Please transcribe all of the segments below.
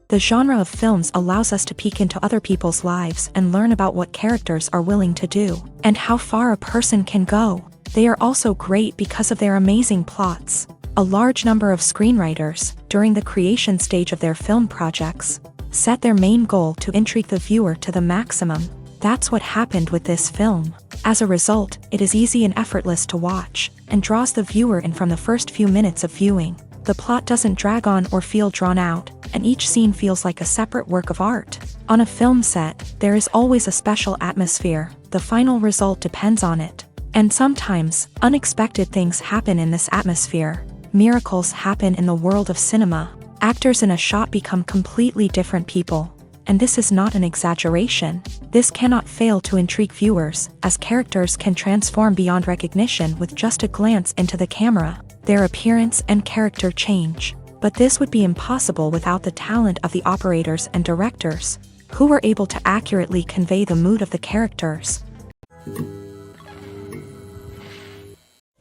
The genre of films allows us to peek into other people's lives and learn about what characters are willing to do, and how far a person can go. They are also great because of their amazing plots. A large number of screenwriters, during the creation stage of their film projects, set their main goal to intrigue the viewer to the maximum. That's what happened with this film. As a result, it is easy and effortless to watch, and draws the viewer in from the first few minutes of viewing. The plot doesn't drag on or feel drawn out, and each scene feels like a separate work of art. On a film set, there is always a special atmosphere. The final result depends on it. And sometimes, unexpected things happen in this atmosphere. Miracles happen in the world of cinema. Actors in a shot become completely different people. And this is not an exaggeration. This cannot fail to intrigue viewers, as characters can transform beyond recognition with just a glance into the camera. Their appearance and character change. But this would be impossible without the talent of the operators and directors, who were able to accurately convey the mood of the characters.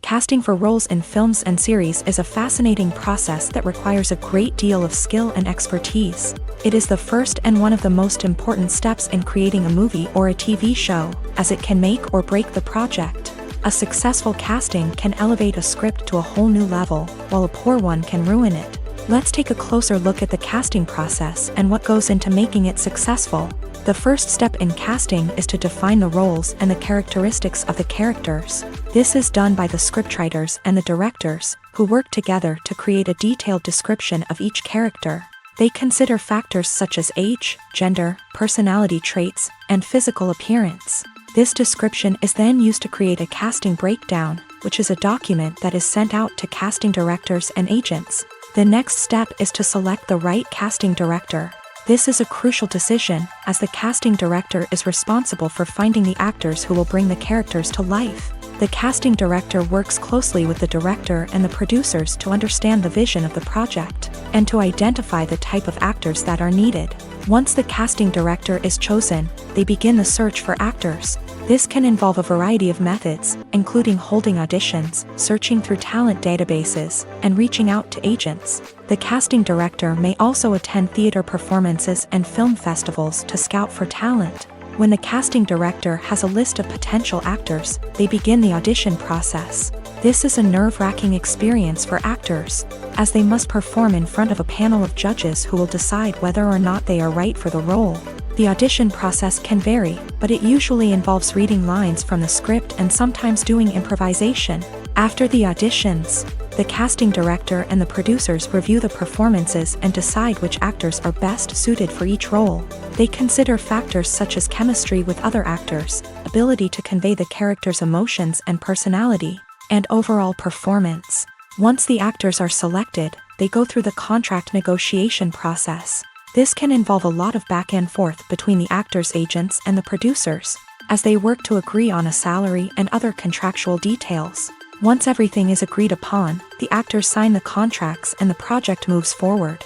Casting for roles in films and series is a fascinating process that requires a great deal of skill and expertise. It is the first and one of the most important steps in creating a movie or a TV show, as it can make or break the project. A successful casting can elevate a script to a whole new level, while a poor one can ruin it. Let's take a closer look at the casting process and what goes into making it successful. The first step in casting is to define the roles and the characteristics of the characters. This is done by the scriptwriters and the directors, who work together to create a detailed description of each character. They consider factors such as age, gender, personality traits, and physical appearance. This description is then used to create a casting breakdown, which is a document that is sent out to casting directors and agents. The next step is to select the right casting director. This is a crucial decision, as the casting director is responsible for finding the actors who will bring the characters to life. The casting director works closely with the director and the producers to understand the vision of the project, and to identify the type of actors that are needed. Once the casting director is chosen, they begin the search for actors. This can involve a variety of methods, including holding auditions, searching through talent databases, and reaching out to agents. The casting director may also attend theater performances and film festivals to scout for talent. When the casting director has a list of potential actors, they begin the audition process. This is a nerve-wracking experience for actors, as they must perform in front of a panel of judges who will decide whether or not they are right for the role. The audition process can vary, but it usually involves reading lines from the script and sometimes doing improvisation. After the auditions, the casting director and the producers review the performances and decide which actors are best suited for each role. They consider factors such as chemistry with other actors, ability to convey the character's emotions and personality, and overall performance. Once the actors are selected, they go through the contract negotiation process. This can involve a lot of back and forth between the actors' agents and the producers, as they work to agree on a salary and other contractual details. Once everything is agreed upon, the actors sign the contracts and the project moves forward.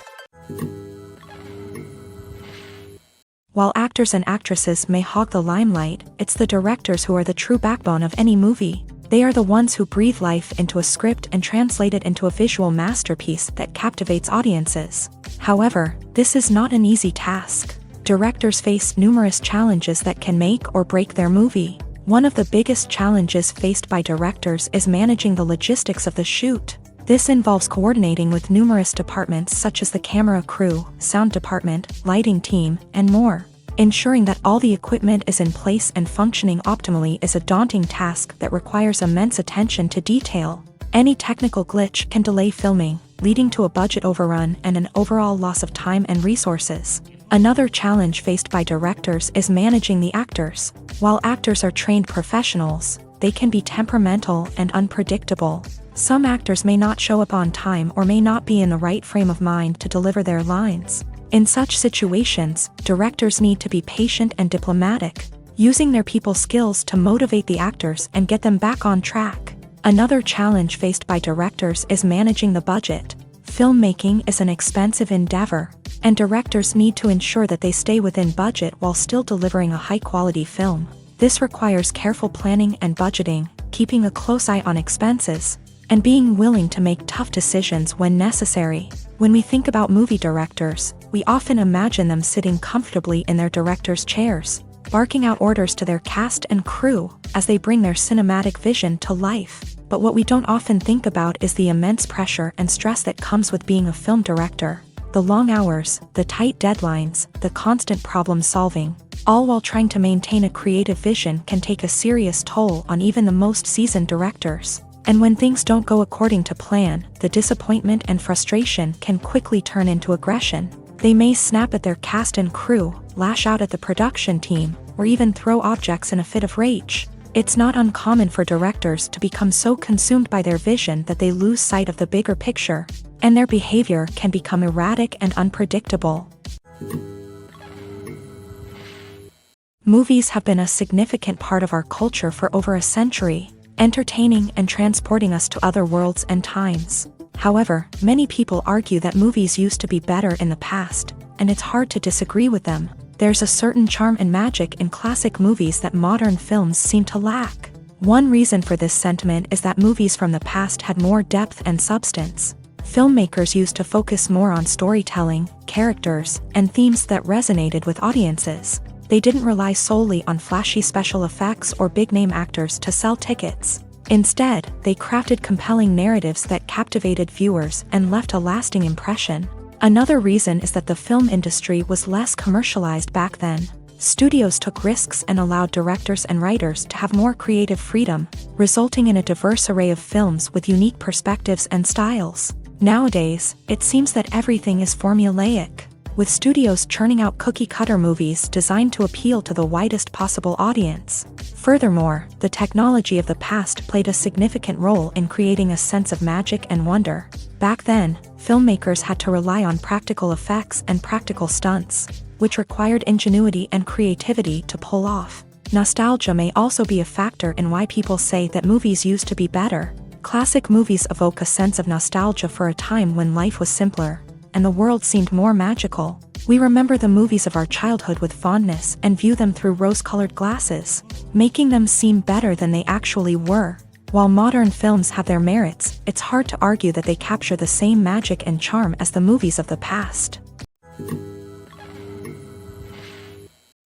While actors and actresses may hog the limelight, it's the directors who are the true backbone of any movie. They are the ones who breathe life into a script and translate it into a visual masterpiece that captivates audiences. However, this is not an easy task. Directors face numerous challenges that can make or break their movie. One of the biggest challenges faced by directors is managing the logistics of the shoot. This involves coordinating with numerous departments such as the camera crew, sound department, lighting team, and more. Ensuring that all the equipment is in place and functioning optimally is a daunting task that requires immense attention to detail. Any technical glitch can delay filming, leading to a budget overrun and an overall loss of time and resources. Another challenge faced by directors is managing the actors. While actors are trained professionals, they can be temperamental and unpredictable. Some actors may not show up on time or may not be in the right frame of mind to deliver their lines. In such situations, directors need to be patient and diplomatic, using their people skills to motivate the actors and get them back on track. Another challenge faced by directors is managing the budget. Filmmaking is an expensive endeavor, and directors need to ensure that they stay within budget while still delivering a high-quality film. This requires careful planning and budgeting, keeping a close eye on expenses, and being willing to make tough decisions when necessary. When we think about movie directors, we often imagine them sitting comfortably in their director's chairs, barking out orders to their cast and crew as they bring their cinematic vision to life. But what we don't often think about is the immense pressure and stress that comes with being a film director. The long hours, the tight deadlines, the constant problem solving, all while trying to maintain a creative vision can take a serious toll on even the most seasoned directors. And when things don't go according to plan, the disappointment and frustration can quickly turn into aggression. They may snap at their cast and crew, lash out at the production team, or even throw objects in a fit of rage. It's not uncommon for directors to become so consumed by their vision that they lose sight of the bigger picture, and their behavior can become erratic and unpredictable. Movies have been a significant part of our culture for over a century, entertaining and transporting us to other worlds and times. However, many people argue that movies used to be better in the past, and it's hard to disagree with them. There's a certain charm and magic in classic movies that modern films seem to lack. One reason for this sentiment is that movies from the past had more depth and substance. Filmmakers used to focus more on storytelling, characters, and themes that resonated with audiences. They didn't rely solely on flashy special effects or big-name actors to sell tickets. Instead, they crafted compelling narratives that captivated viewers and left a lasting impression. Another reason is that the film industry was less commercialized back then. Studios took risks and allowed directors and writers to have more creative freedom, resulting in a diverse array of films with unique perspectives and styles. Nowadays, it seems that everything is formulaic, with studios churning out cookie-cutter movies designed to appeal to the widest possible audience. Furthermore, the technology of the past played a significant role in creating a sense of magic and wonder. Back then, filmmakers had to rely on practical effects and practical stunts, which required ingenuity and creativity to pull off. Nostalgia may also be a factor in why people say that movies used to be better. Classic movies evoke a sense of nostalgia for a time when life was simpler, and the world seemed more magical. We remember the movies of our childhood with fondness and view them through rose-colored glasses, making them seem better than they actually were. While modern films have their merits, it's hard to argue that they capture the same magic and charm as the movies of the past.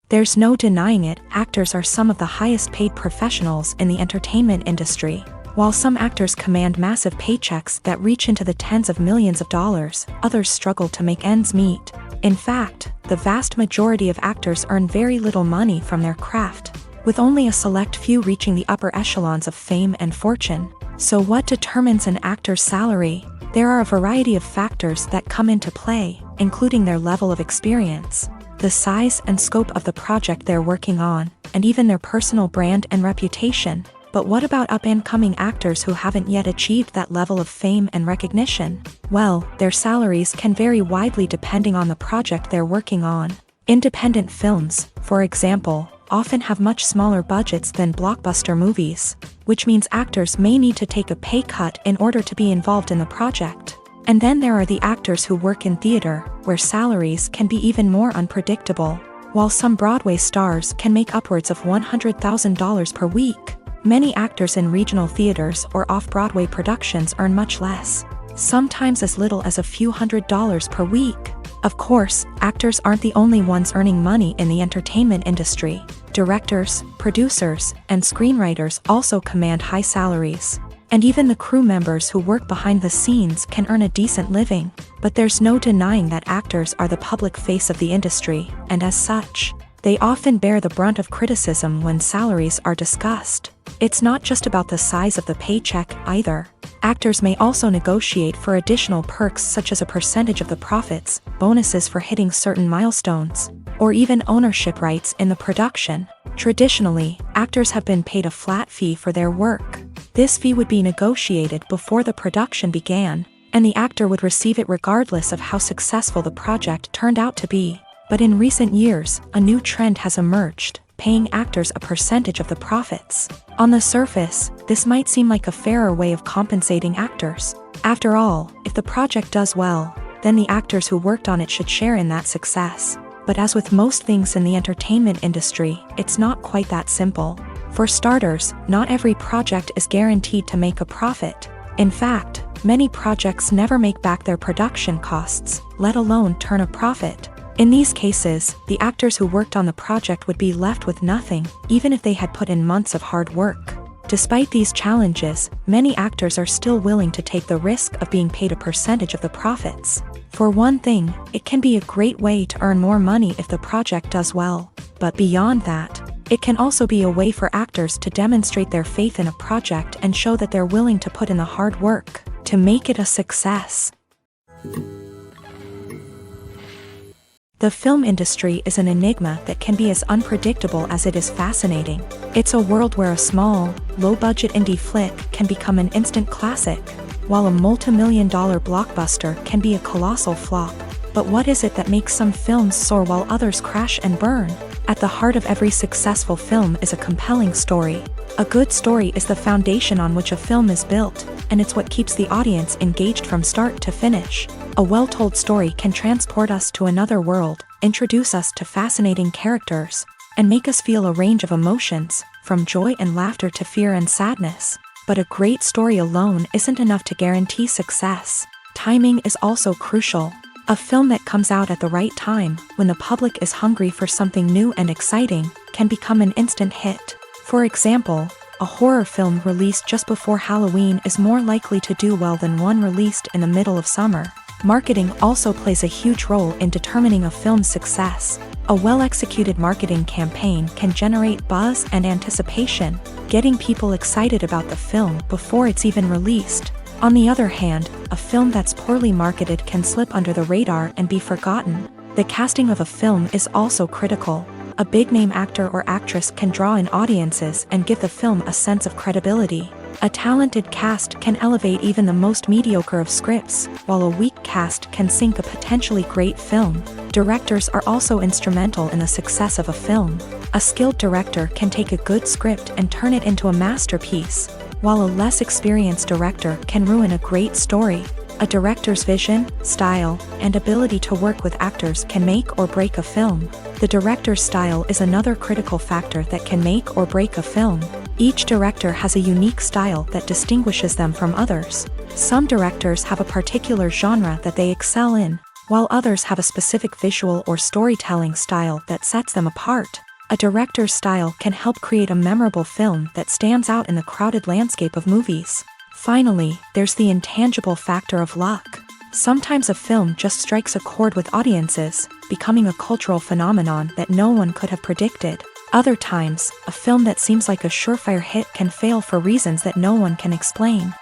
There's no denying it, actors are some of the highest-paid professionals in the entertainment industry. While some actors command massive paychecks that reach into the tens of millions of dollars, others struggle to make ends meet. In fact, the vast majority of actors earn very little money from their craft, with only a select few reaching the upper echelons of fame and fortune. So what determines an actor's salary? There are a variety of factors that come into play, including their level of experience, the size and scope of the project they're working on, and even their personal brand and reputation. But what about up-and-coming actors who haven't yet achieved that level of fame and recognition? Well, their salaries can vary widely depending on the project they're working on. Independent films, for example, often have much smaller budgets than blockbuster movies, which means actors may need to take a pay cut in order to be involved in the project. And then there are the actors who work in theater, where salaries can be even more unpredictable. While some Broadway stars can make upwards of $100,000 per week, many actors in regional theaters or off-Broadway productions earn much less, sometimes as little as a few $100s per week. Of course, actors aren't the only ones earning money in the entertainment industry. Directors, producers, and screenwriters also command high salaries. And even the crew members who work behind the scenes can earn a decent living. But there's no denying that actors are the public face of the industry, and as such, they often bear the brunt of criticism when salaries are discussed. It's not just about the size of the paycheck, either. Actors may also negotiate for additional perks such as a percentage of the profits, bonuses for hitting certain milestones, or even ownership rights in the production. Traditionally, actors have been paid a flat fee for their work. This fee would be negotiated before the production began, and the actor would receive it regardless of how successful the project turned out to be. But in recent years, a new trend has emerged, paying actors a percentage of the profits. On the surface, this might seem like a fairer way of compensating actors. After all, if the project does well, then the actors who worked on it should share in that success. But as with most things in the entertainment industry, it's not quite that simple. For starters, not every project is guaranteed to make a profit. In fact, many projects never make back their production costs, let alone turn a profit. In these cases, the actors who worked on the project would be left with nothing, even if they had put in months of hard work. Despite these challenges, many actors are still willing to take the risk of being paid a percentage of the profits. For one thing, it can be a great way to earn more money if the project does well. But beyond that, it can also be a way for actors to demonstrate their faith in a project and show that they're willing to put in the hard work to make it a success. The film industry is an enigma that can be as unpredictable as it is fascinating. It's a world where a small, low-budget indie flick can become an instant classic, while a multi-million-dollar blockbuster can be a colossal flop. But what is it that makes some films soar while others crash and burn? At the heart of every successful film is a compelling story. A good story is the foundation on which a film is built, and it's what keeps the audience engaged from start to finish. A well-told story can transport us to another world, introduce us to fascinating characters, and make us feel a range of emotions, from joy and laughter to fear and sadness. But a great story alone isn't enough to guarantee success. Timing is also crucial. A film that comes out at the right time, when the public is hungry for something new and exciting, can become an instant hit. For example, a horror film released just before Halloween is more likely to do well than one released in the middle of summer. Marketing also plays a huge role in determining a film's success. A well-executed marketing campaign can generate buzz and anticipation, getting people excited about the film before it's even released. On the other hand, a film that's poorly marketed can slip under the radar and be forgotten. The casting of a film is also critical. A big-name actor or actress can draw in audiences and give the film a sense of credibility. A talented cast can elevate even the most mediocre of scripts, while a weak cast can sink a potentially great film. Directors are also instrumental in the success of a film. A skilled director can take a good script and turn it into a masterpiece, while a less experienced director can ruin a great story. A director's vision, style, and ability to work with actors can make or break a film. The director's style is another critical factor that can make or break a film. Each director has a unique style that distinguishes them from others. Some directors have a particular genre that they excel in, while others have a specific visual or storytelling style that sets them apart. A director's style can help create a memorable film that stands out in the crowded landscape of movies. Finally, there's the intangible factor of luck. Sometimes a film just strikes a chord with audiences, becoming a cultural phenomenon that no one could have predicted. Other times, a film that seems like a surefire hit can fail for reasons that no one can explain.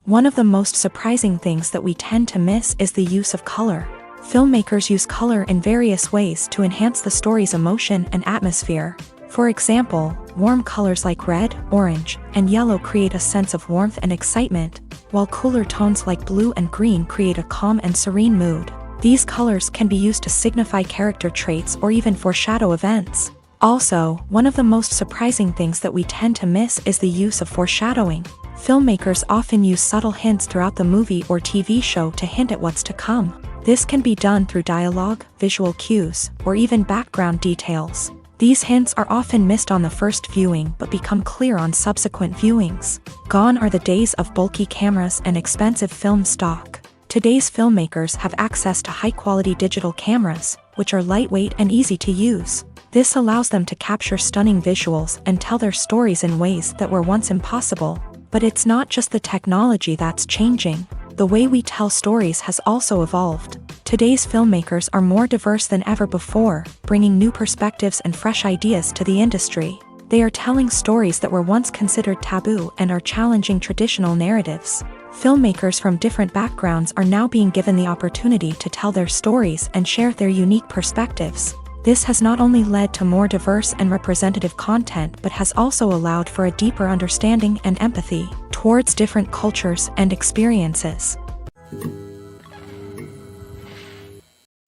One of the most surprising things that we tend to miss is the use of color. Filmmakers use color in various ways to enhance the story's emotion and atmosphere. For example, warm colors like red, orange, and yellow create a sense of warmth and excitement, while cooler tones like blue and green create a calm and serene mood. These colors can be used to signify character traits or even foreshadow events. Also, one of the most surprising things that we tend to miss is the use of foreshadowing. Filmmakers often use subtle hints throughout the movie or TV show to hint at what's to come. This can be done through dialogue, visual cues, or even background details. These hints are often missed on the first viewing but become clear on subsequent viewings. Gone are the days of bulky cameras and expensive film stock. Today's filmmakers have access to high-quality digital cameras, which are lightweight and easy to use. This allows them to capture stunning visuals and tell their stories in ways that were once impossible. But it's not just the technology that's changing. The way we tell stories has also evolved. Today's filmmakers are more diverse than ever before, bringing new perspectives and fresh ideas to the industry. They are telling stories that were once considered taboo and are challenging traditional narratives. Filmmakers from different backgrounds are now being given the opportunity to tell their stories and share their unique perspectives. This has not only led to more diverse and representative content but has also allowed for a deeper understanding and empathy towards different cultures and experiences.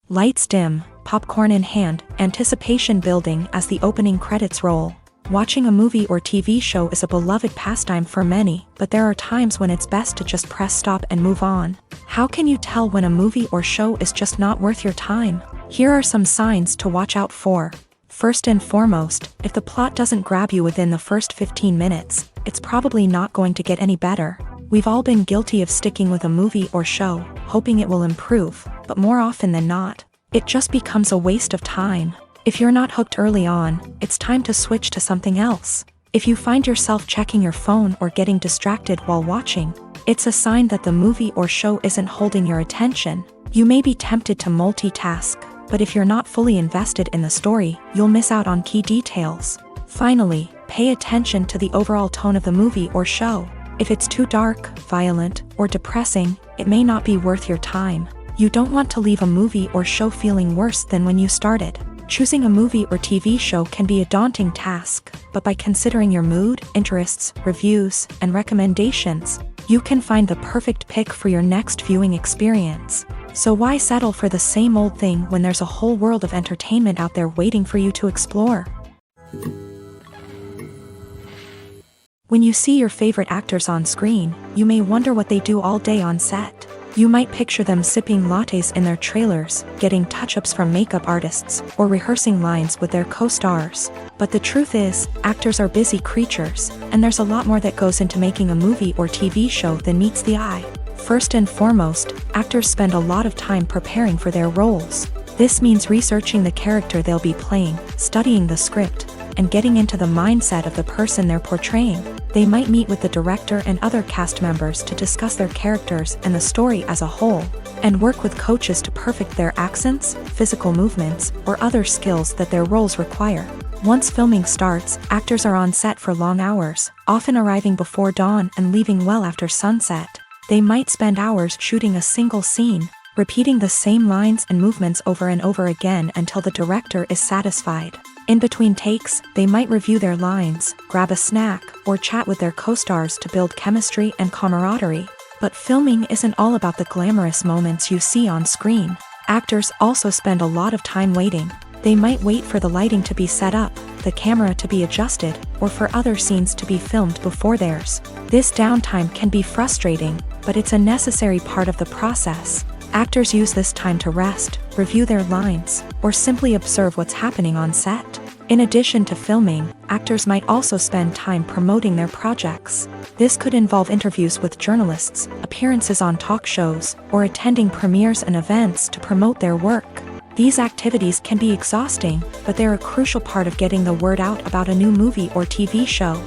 Lights dim, popcorn in hand, anticipation building as the opening credits roll. Watching a movie or TV show is a beloved pastime for many, but there are times when it's best to just press stop and move on. How can you tell when a movie or show is just not worth your time? Here are some signs to watch out for. First and foremost, if the plot doesn't grab you within the first 15 minutes, it's probably not going to get any better. We've all been guilty of sticking with a movie or show, hoping it will improve, but more often than not, it just becomes a waste of time. If you're not hooked early on, it's time to switch to something else. If you find yourself checking your phone or getting distracted while watching, it's a sign that the movie or show isn't holding your attention. You may be tempted to multitask, but if you're not fully invested in the story, you'll miss out on key details. Finally, pay attention to the overall tone of the movie or show. If it's too dark, violent, or depressing, it may not be worth your time. You don't want to leave a movie or show feeling worse than when you started. Choosing a movie or TV show can be a daunting task, but by considering your mood, interests, reviews, and recommendations, you can find the perfect pick for your next viewing experience. So why settle for the same old thing when there's a whole world of entertainment out there waiting for you to explore? When you see your favorite actors on screen, you may wonder what they do all day on set. You might picture them sipping lattes in their trailers, getting touch-ups from makeup artists, or rehearsing lines with their co-stars. But the truth is, actors are busy creatures, and there's a lot more that goes into making a movie or TV show than meets the eye. First and foremost, actors spend a lot of time preparing for their roles. This means researching the character they'll be playing, studying the script, and getting into the mindset of the person they're portraying. They might meet with the director and other cast members to discuss their characters and the story as a whole, and work with coaches to perfect their accents, physical movements, or other skills that their roles require. Once filming starts, actors are on set for long hours, often arriving before dawn and leaving well after sunset. They might spend hours shooting a single scene, repeating the same lines and movements over and over again until the director is satisfied. In between takes, they might review their lines, grab a snack, or chat with their co-stars to build chemistry and camaraderie. But filming isn't all about the glamorous moments you see on screen. Actors also spend a lot of time waiting. They might wait for the lighting to be set up, the camera to be adjusted, or for other scenes to be filmed before theirs. This downtime can be frustrating, but it's a necessary part of the process. Actors use this time to rest, review their lines, or simply observe what's happening on set. In addition to filming, actors might also spend time promoting their projects. This could involve interviews with journalists, appearances on talk shows, or attending premieres and events to promote their work. These activities can be exhausting, but they're a crucial part of getting the word out about a new movie or TV show.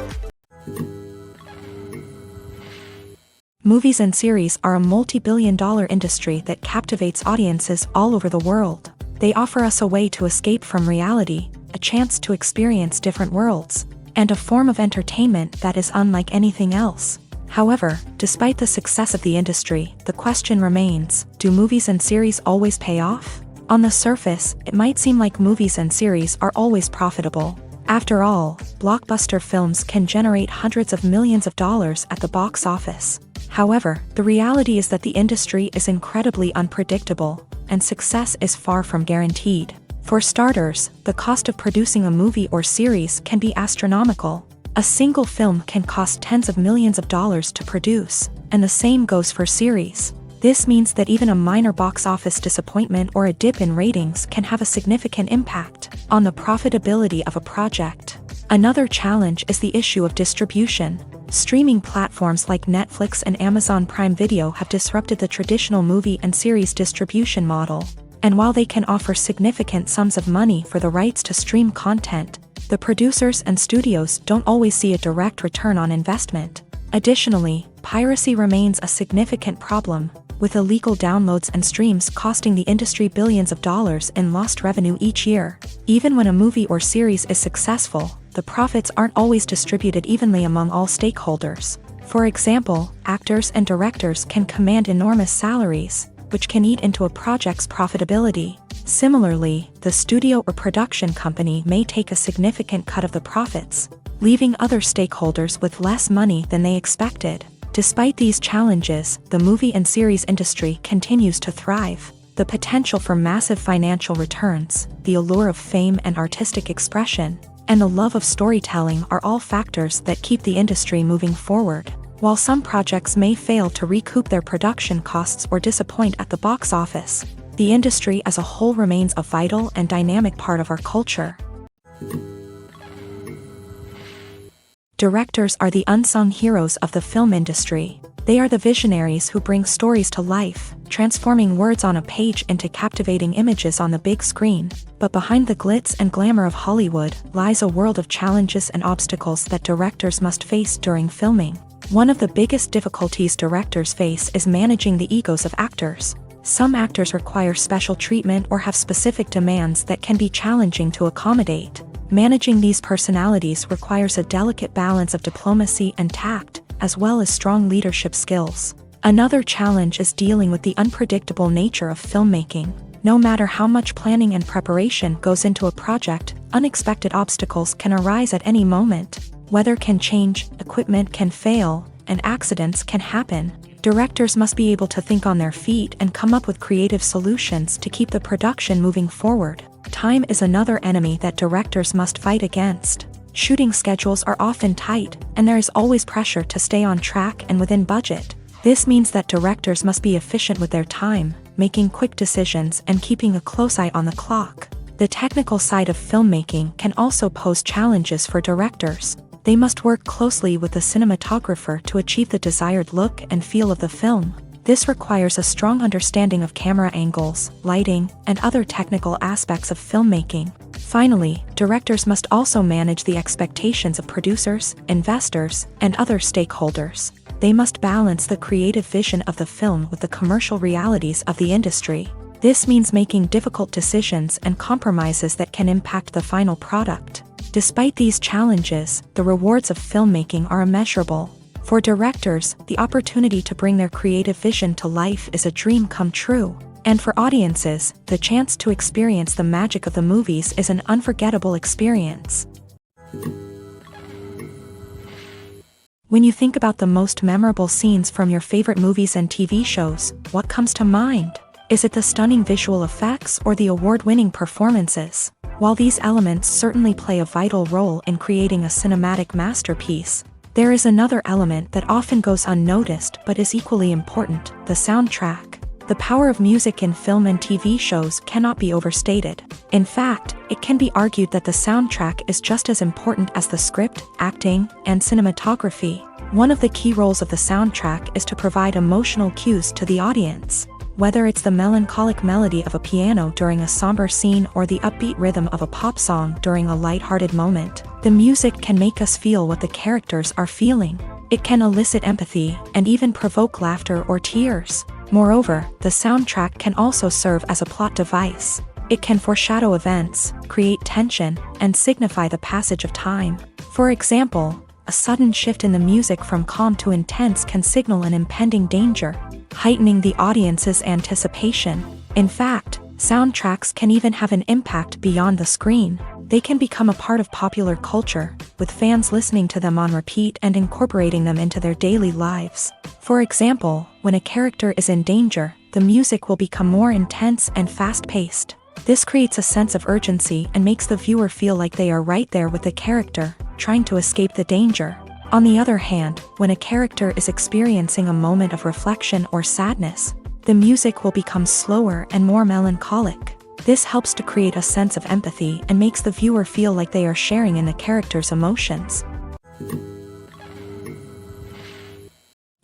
Movies and series are a multi-billion-dollar industry that captivates audiences all over the world. They offer us a way to escape from reality, a chance to experience different worlds, and a form of entertainment that is unlike anything else. However, despite the success of the industry, the question remains, do movies and series always pay off? On the surface, it might seem like movies and series are always profitable. After all, blockbuster films can generate hundreds of millions of dollars at the box office. However, the reality is that the industry is incredibly unpredictable, and success is far from guaranteed. For starters, the cost of producing a movie or series can be astronomical. A single film can cost tens of millions of dollars to produce, and the same goes for series. This means that even a minor box office disappointment or a dip in ratings can have a significant impact on the profitability of a project. Another challenge is the issue of distribution. Streaming platforms like Netflix and Amazon Prime Video have disrupted the traditional movie and series distribution model. And while they can offer significant sums of money for the rights to stream content, the producers and studios don't always see a direct return on investment. Additionally, piracy remains a significant problem, with illegal downloads and streams costing the industry billions of dollars in lost revenue each year. Even when a movie or series is successful, the profits aren't always distributed evenly among all stakeholders. For example, actors and directors can command enormous salaries, which can eat into a project's profitability. Similarly, the studio or production company may take a significant cut of the profits, leaving other stakeholders with less money than they expected. Despite these challenges, the movie and series industry continues to thrive. The potential for massive financial returns, the allure of fame and artistic expression, and the love of storytelling are all factors that keep the industry moving forward. While some projects may fail to recoup their production costs or disappoint at the box office, the industry as a whole remains a vital and dynamic part of our culture. Directors are the unsung heroes of the film industry. They are the visionaries who bring stories to life, transforming words on a page into captivating images on the big screen. But behind the glitz and glamour of Hollywood lies a world of challenges and obstacles that directors must face during filming. One of the biggest difficulties directors face is managing the egos of actors. Some actors require special treatment or have specific demands that can be challenging to accommodate. Managing these personalities requires a delicate balance of diplomacy and tact, as well as strong leadership skills. Another challenge is dealing with the unpredictable nature of filmmaking. No matter how much planning and preparation goes into a project, unexpected obstacles can arise at any moment. Weather can change, equipment can fail, and accidents can happen. Directors must be able to think on their feet and come up with creative solutions to keep the production moving forward. Time is another enemy that directors must fight against. Shooting schedules are often tight, and there is always pressure to stay on track and within budget. This means that directors must be efficient with their time, making quick decisions and keeping a close eye on the clock. The technical side of filmmaking can also pose challenges for directors. They must work closely with the cinematographer to achieve the desired look and feel of the film. This requires a strong understanding of camera angles, lighting, and other technical aspects of filmmaking. Finally, directors must also manage the expectations of producers, investors, and other stakeholders. They must balance the creative vision of the film with the commercial realities of the industry. This means making difficult decisions and compromises that can impact the final product. Despite these challenges, the rewards of filmmaking are immeasurable. For directors, the opportunity to bring their creative vision to life is a dream come true. And for audiences, the chance to experience the magic of the movies is an unforgettable experience. When you think about the most memorable scenes from your favorite movies and TV shows, what comes to mind? Is it the stunning visual effects or the award-winning performances? While these elements certainly play a vital role in creating a cinematic masterpiece, there is another element that often goes unnoticed but is equally important: the soundtrack. The power of music in film and TV shows cannot be overstated. In fact, it can be argued that the soundtrack is just as important as the script, acting, and cinematography. One of the key roles of the soundtrack is to provide emotional cues to the audience. Whether it's the melancholic melody of a piano during a somber scene or the upbeat rhythm of a pop song during a lighthearted moment, the music can make us feel what the characters are feeling. It can elicit empathy and even provoke laughter or tears. Moreover, the soundtrack can also serve as a plot device. It can foreshadow events, create tension, and signify the passage of time. For example, a sudden shift in the music from calm to intense can signal an impending danger, heightening the audience's anticipation. In fact, soundtracks can even have an impact beyond the screen. They can become a part of popular culture, with fans listening to them on repeat and incorporating them into their daily lives. For example, when a character is in danger, the music will become more intense and fast-paced. This creates a sense of urgency and makes the viewer feel like they are right there with the character, trying to escape the danger. On the other hand, when a character is experiencing a moment of reflection or sadness, the music will become slower and more melancholic. This helps to create a sense of empathy and makes the viewer feel like they are sharing in the character's emotions.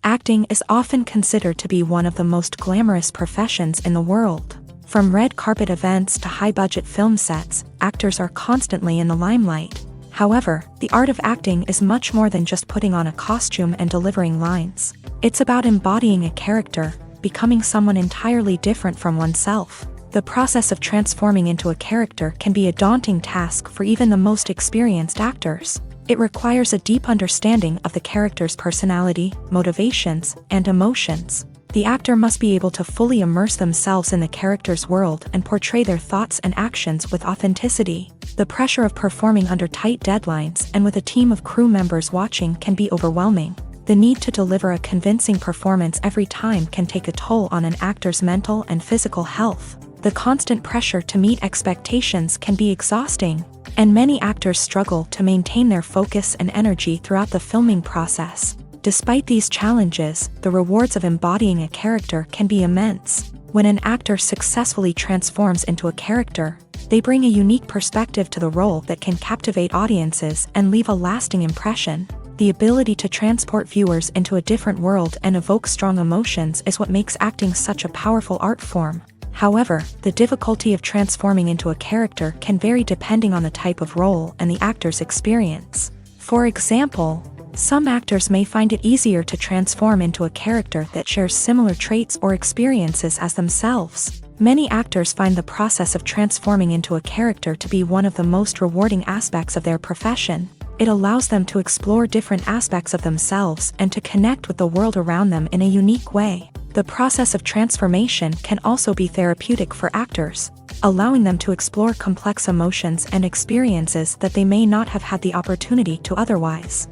Acting is often considered to be one of the most glamorous professions in the world. From red carpet events to high-budget film sets, actors are constantly in the limelight. However, the art of acting is much more than just putting on a costume and delivering lines. It's about embodying a character, becoming someone entirely different from oneself. The process of transforming into a character can be a daunting task for even the most experienced actors. It requires a deep understanding of the character's personality, motivations, and emotions. The actor must be able to fully immerse themselves in the character's world and portray their thoughts and actions with authenticity. The pressure of performing under tight deadlines and with a team of crew members watching can be overwhelming. The need to deliver a convincing performance every time can take a toll on an actor's mental and physical health. The constant pressure to meet expectations can be exhausting, and many actors struggle to maintain their focus and energy throughout the filming process. Despite these challenges, the rewards of embodying a character can be immense. When an actor successfully transforms into a character, they bring a unique perspective to the role that can captivate audiences and leave a lasting impression. The ability to transport viewers into a different world and evoke strong emotions is what makes acting such a powerful art form. However, the difficulty of transforming into a character can vary depending on the type of role and the actor's experience. For example, some actors may find it easier to transform into a character that shares similar traits or experiences as themselves. Many actors find the process of transforming into a character to be one of the most rewarding aspects of their profession. It allows them to explore different aspects of themselves and to connect with the world around them in a unique way. The process of transformation can also be therapeutic for actors, allowing them to explore complex emotions and experiences that they may not have had the opportunity to otherwise.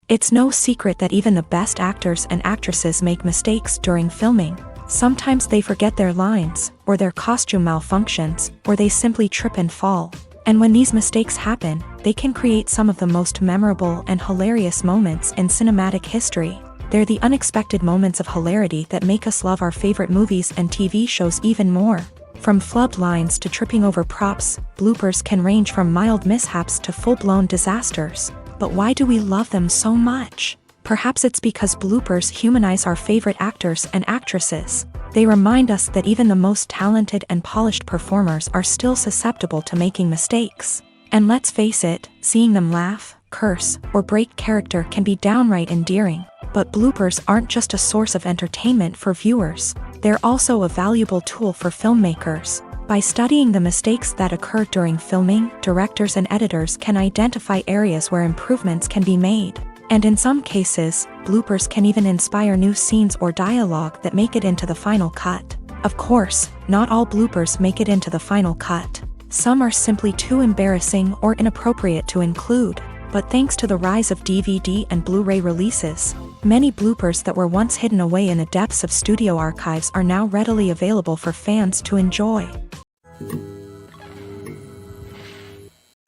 It's no secret that even the best actors and actresses make mistakes during filming. Sometimes they forget their lines, or their costume malfunctions, or they simply trip and fall. And when these mistakes happen, they can create some of the most memorable and hilarious moments in cinematic history. They're the unexpected moments of hilarity that make us love our favorite movies and TV shows even more. From flubbed lines to tripping over props, bloopers can range from mild mishaps to full-blown disasters. But why do we love them so much? Perhaps it's because bloopers humanize our favorite actors and actresses. They remind us that even the most talented and polished performers are still susceptible to making mistakes. And let's face it, seeing them laugh, curse, or break character can be downright endearing. But bloopers aren't just a source of entertainment for viewers. They're also a valuable tool for filmmakers. By studying the mistakes that occur during filming, directors and editors can identify areas where improvements can be made. And in some cases, bloopers can even inspire new scenes or dialogue that make it into the final cut. Of course, not all bloopers make it into the final cut. Some are simply too embarrassing or inappropriate to include. But thanks to the rise of DVD and Blu-ray releases, many bloopers that were once hidden away in the depths of studio archives are now readily available for fans to enjoy.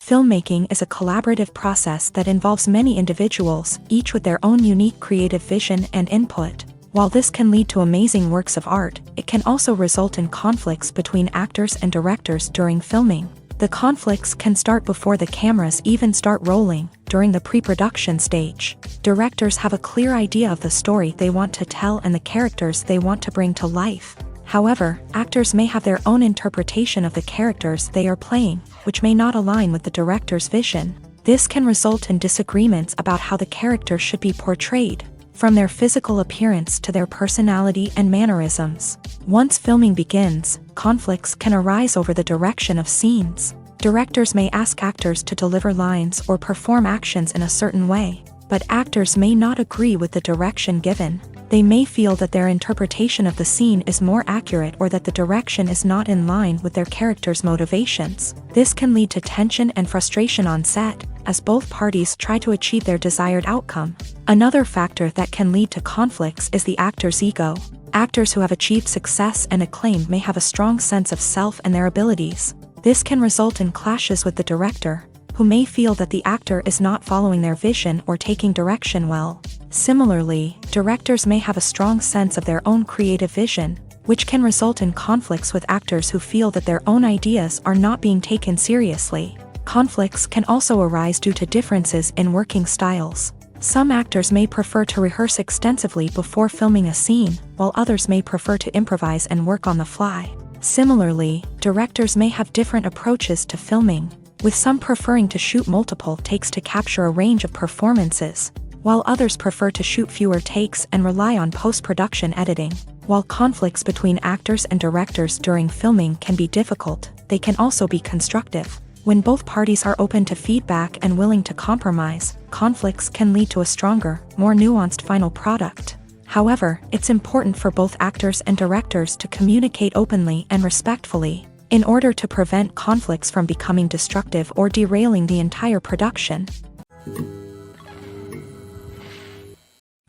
Filmmaking is a collaborative process that involves many individuals, each with their own unique creative vision and input. While this can lead to amazing works of art, it can also result in conflicts between actors and directors during filming. The conflicts can start before the cameras even start rolling, during the pre-production stage. Directors have a clear idea of the story they want to tell and the characters they want to bring to life. However, actors may have their own interpretation of the characters they are playing, which may not align with the director's vision. This can result in disagreements about how the character should be portrayed, from their physical appearance to their personality and mannerisms. Once filming begins, conflicts can arise over the direction of scenes. Directors may ask actors to deliver lines or perform actions in a certain way, but actors may not agree with the direction given. They may feel that their interpretation of the scene is more accurate or that the direction is not in line with their character's motivations. This can lead to tension and frustration on set, as both parties try to achieve their desired outcome. Another factor that can lead to conflicts is the actor's ego. Actors who have achieved success and acclaim may have a strong sense of self and their abilities. This can result in clashes with the director, who may feel that the actor is not following their vision or taking direction well. Similarly, directors may have a strong sense of their own creative vision, which can result in conflicts with actors who feel that their own ideas are not being taken seriously. Conflicts can also arise due to differences in working styles. Some actors may prefer to rehearse extensively before filming a scene, while others may prefer to improvise and work on the fly. Similarly, directors may have different approaches to filming, with some preferring to shoot multiple takes to capture a range of performances, while others prefer to shoot fewer takes and rely on post-production editing. While conflicts between actors and directors during filming can be difficult, they can also be constructive. When both parties are open to feedback and willing to compromise, conflicts can lead to a stronger, more nuanced final product. However, it's important for both actors and directors to communicate openly and respectfully, in order to prevent conflicts from becoming destructive or derailing the entire production.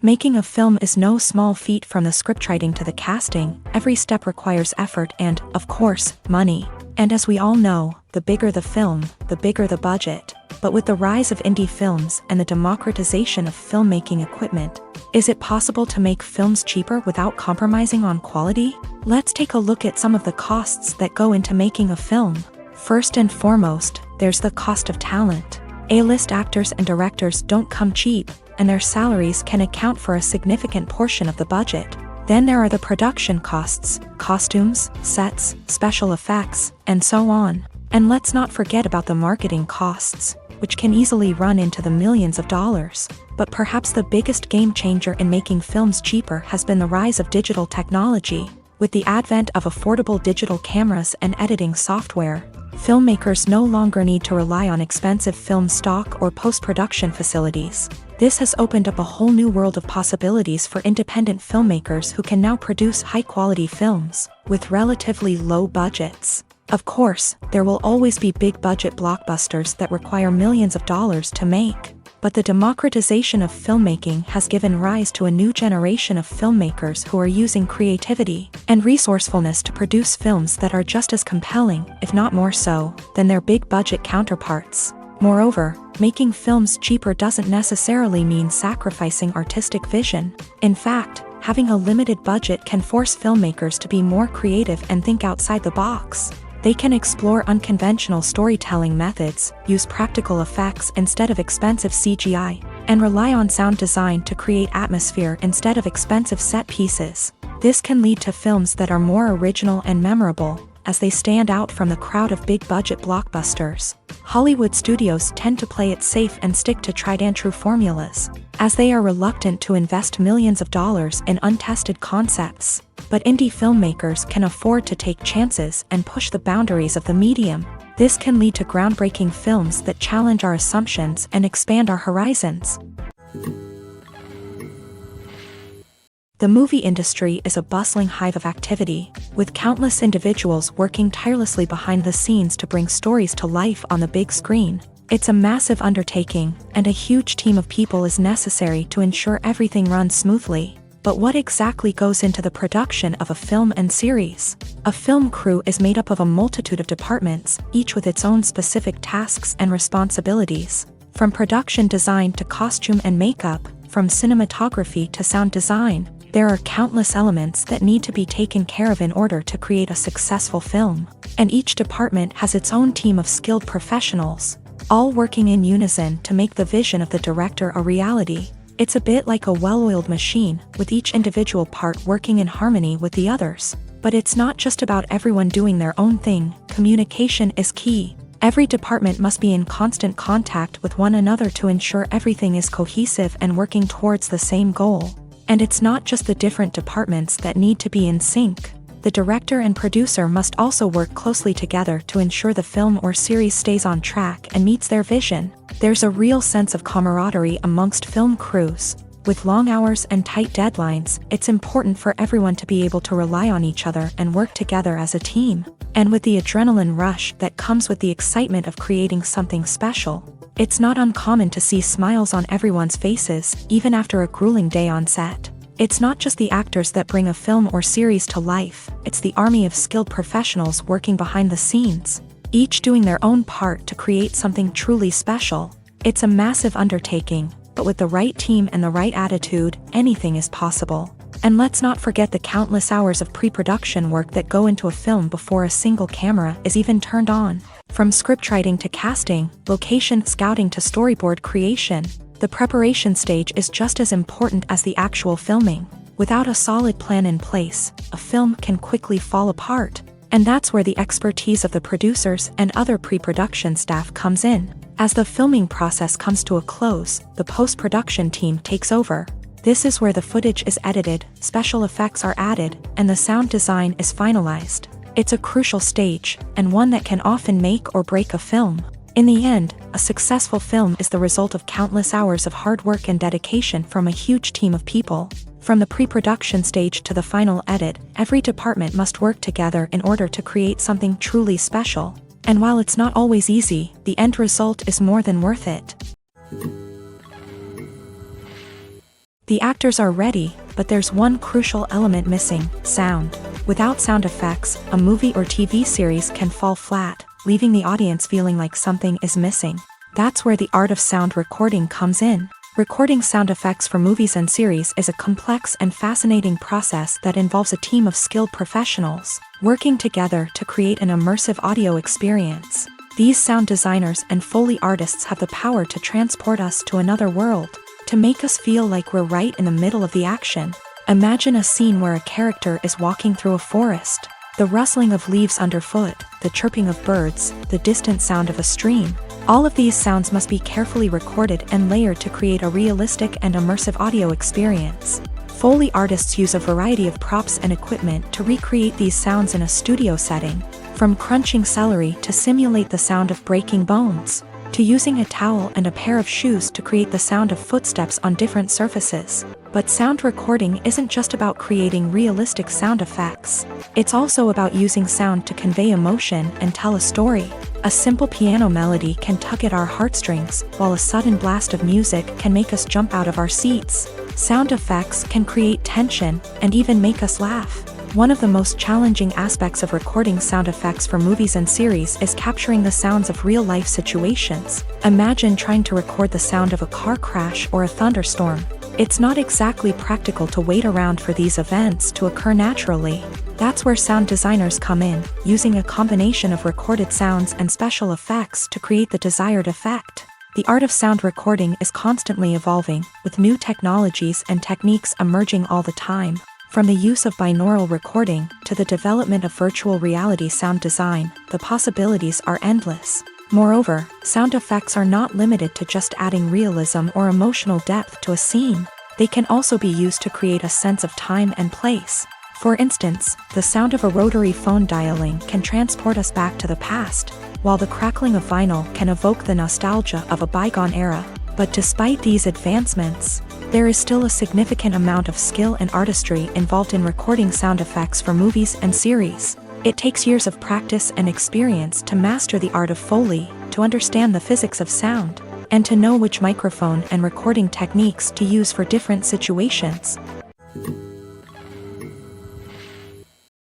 Making a film is no small feat. From the scriptwriting to the casting, every step requires effort and, of course, money. And as we all know, the bigger the film, the bigger the budget. But with the rise of indie films and the democratization of filmmaking equipment, is it possible to make films cheaper without compromising on quality? Let's take a look at some of the costs that go into making a film. First and foremost, there's the cost of talent. A-list actors and directors don't come cheap, and their salaries can account for a significant portion of the budget. Then there are the production costs, costumes, sets, special effects, and so on. And let's not forget about the marketing costs, which can easily run into the millions of dollars. But perhaps the biggest game changer in making films cheaper has been the rise of digital technology. With the advent of affordable digital cameras and editing software, filmmakers no longer need to rely on expensive film stock or post-production facilities. This has opened up a whole new world of possibilities for independent filmmakers who can now produce high-quality films with relatively low budgets. Of course, there will always be big-budget blockbusters that require millions of dollars to make. But the democratization of filmmaking has given rise to a new generation of filmmakers who are using creativity and resourcefulness to produce films that are just as compelling, if not more so, than their big-budget counterparts. Moreover, making films cheaper doesn't necessarily mean sacrificing artistic vision. In fact, having a limited budget can force filmmakers to be more creative and think outside the box. They can explore unconventional storytelling methods, use practical effects instead of expensive CGI, and rely on sound design to create atmosphere instead of expensive set pieces. This can lead to films that are more original and memorable, as they stand out from the crowd of big-budget blockbusters. Hollywood studios tend to play it safe and stick to tried-and-true formulas, as they are reluctant to invest millions of dollars in untested concepts. But indie filmmakers can afford to take chances and push the boundaries of the medium. This can lead to groundbreaking films that challenge our assumptions and expand our horizons. The movie industry is a bustling hive of activity, with countless individuals working tirelessly behind the scenes to bring stories to life on the big screen. It's a massive undertaking, and a huge team of people is necessary to ensure everything runs smoothly. But what exactly goes into the production of a film and series? A film crew is made up of a multitude of departments, each with its own specific tasks and responsibilities. From production design to costume and makeup, from cinematography to sound design, there are countless elements that need to be taken care of in order to create a successful film. And each department has its own team of skilled professionals, all working in unison to make the vision of the director a reality. It's a bit like a well-oiled machine, with each individual part working in harmony with the others. But it's not just about everyone doing their own thing. Communication is key. Every department must be in constant contact with one another to ensure everything is cohesive and working towards the same goal. And it's not just the different departments that need to be in sync. The director and producer must also work closely together to ensure the film or series stays on track and meets their vision. There's a real sense of camaraderie amongst film crews. With long hours and tight deadlines, it's important for everyone to be able to rely on each other and work together as a team. And with the adrenaline rush that comes with the excitement of creating something special, it's not uncommon to see smiles on everyone's faces, even after a grueling day on set. It's not just the actors that bring a film or series to life, it's the army of skilled professionals working behind the scenes, each doing their own part to create something truly special. It's a massive undertaking, but with the right team and the right attitude, anything is possible. And let's not forget the countless hours of pre-production work that go into a film before a single camera is even turned on. From scriptwriting to casting, location scouting to storyboard creation, the preparation stage is just as important as the actual filming. Without a solid plan in place, a film can quickly fall apart. And that's where the expertise of the producers and other pre-production staff comes in. As the filming process comes to a close, the post-production team takes over. This is where the footage is edited, special effects are added, and the sound design is finalized. It's a crucial stage, and one that can often make or break a film. In the end, a successful film is the result of countless hours of hard work and dedication from a huge team of people. From the pre-production stage to the final edit, every department must work together in order to create something truly special. And while it's not always easy, the end result is more than worth it. The actors are ready, but there's one crucial element missing: sound. Without sound effects, a movie or TV series can fall flat, leaving the audience feeling like something is missing. That's where the art of sound recording comes in. Recording sound effects for movies and series is a complex and fascinating process that involves a team of skilled professionals working together to create an immersive audio experience. These sound designers and Foley artists have the power to transport us to another world, to make us feel like we're right in the middle of the action. Imagine a scene where a character is walking through a forest. The rustling of leaves underfoot, the chirping of birds, the distant sound of a stream. All of these sounds must be carefully recorded and layered to create a realistic and immersive audio experience. Foley artists use a variety of props and equipment to recreate these sounds in a studio setting, from crunching celery to simulate the sound of breaking bones, to using a towel and a pair of shoes to create the sound of footsteps on different surfaces. But sound recording isn't just about creating realistic sound effects. It's also about using sound to convey emotion and tell a story. A simple piano melody can tug at our heartstrings, while a sudden blast of music can make us jump out of our seats. Sound effects can create tension and even make us laugh. One of the most challenging aspects of recording sound effects for movies and series is capturing the sounds of real-life situations. Imagine trying to record the sound of a car crash or a thunderstorm. It's not exactly practical to wait around for these events to occur naturally. That's where sound designers come in, using a combination of recorded sounds and special effects to create the desired effect. The art of sound recording is constantly evolving, with new technologies and techniques emerging all the time. From the use of binaural recording to the development of virtual reality sound design, the possibilities are endless. Moreover, sound effects are not limited to just adding realism or emotional depth to a scene. They can also be used to create a sense of time and place. For instance, the sound of a rotary phone dialing can transport us back to the past, while the crackling of vinyl can evoke the nostalgia of a bygone era. But despite these advancements, there is still a significant amount of skill and artistry involved in recording sound effects for movies and series. It takes years of practice and experience to master the art of Foley, to understand the physics of sound, and to know which microphone and recording techniques to use for different situations.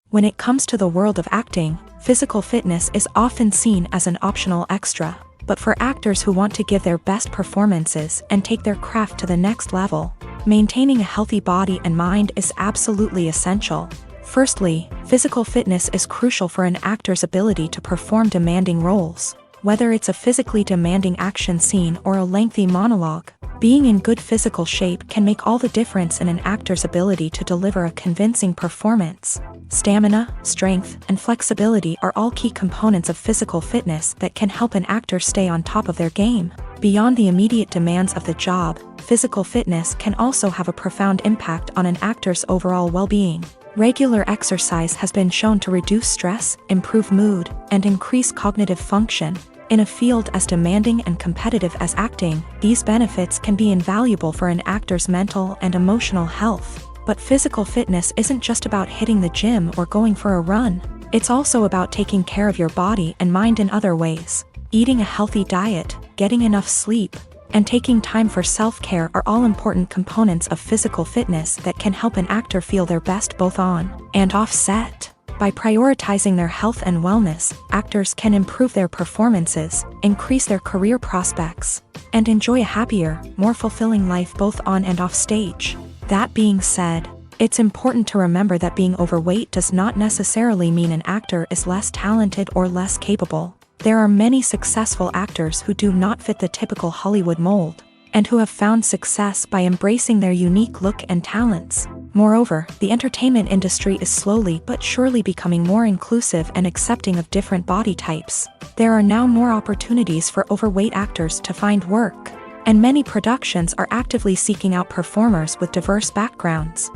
When it comes to the world of acting, physical fitness is often seen as an optional extra. But for actors who want to give their best performances and take their craft to the next level, maintaining a healthy body and mind is absolutely essential. Firstly, physical fitness is crucial for an actor's ability to perform demanding roles. Whether it's a physically demanding action scene or a lengthy monologue, being in good physical shape can make all the difference in an actor's ability to deliver a convincing performance. Stamina, strength, and flexibility are all key components of physical fitness that can help an actor stay on top of their game. Beyond the immediate demands of the job, physical fitness can also have a profound impact on an actor's overall well-being. Regular exercise has been shown to reduce stress, improve mood, and increase cognitive function. In a field as demanding and competitive as acting, these benefits can be invaluable for an actor's mental and emotional health. But physical fitness isn't just about hitting the gym or going for a run. It's also about taking care of your body and mind in other ways. Eating a healthy diet, getting enough sleep, and taking time for self-care are all important components of physical fitness that can help an actor feel their best both on and off set. By prioritizing their health and wellness, actors can improve their performances, increase their career prospects, and enjoy a happier, more fulfilling life both on and off stage. That being said, it's important to remember that being overweight does not necessarily mean an actor is less talented or less capable. There are many successful actors who do not fit the typical Hollywood mold, and who have found success by embracing their unique look and talents. Moreover, the entertainment industry is slowly but surely becoming more inclusive and accepting of different body types. There are now more opportunities for overweight actors to find work, and many productions are actively seeking out performers with diverse backgrounds.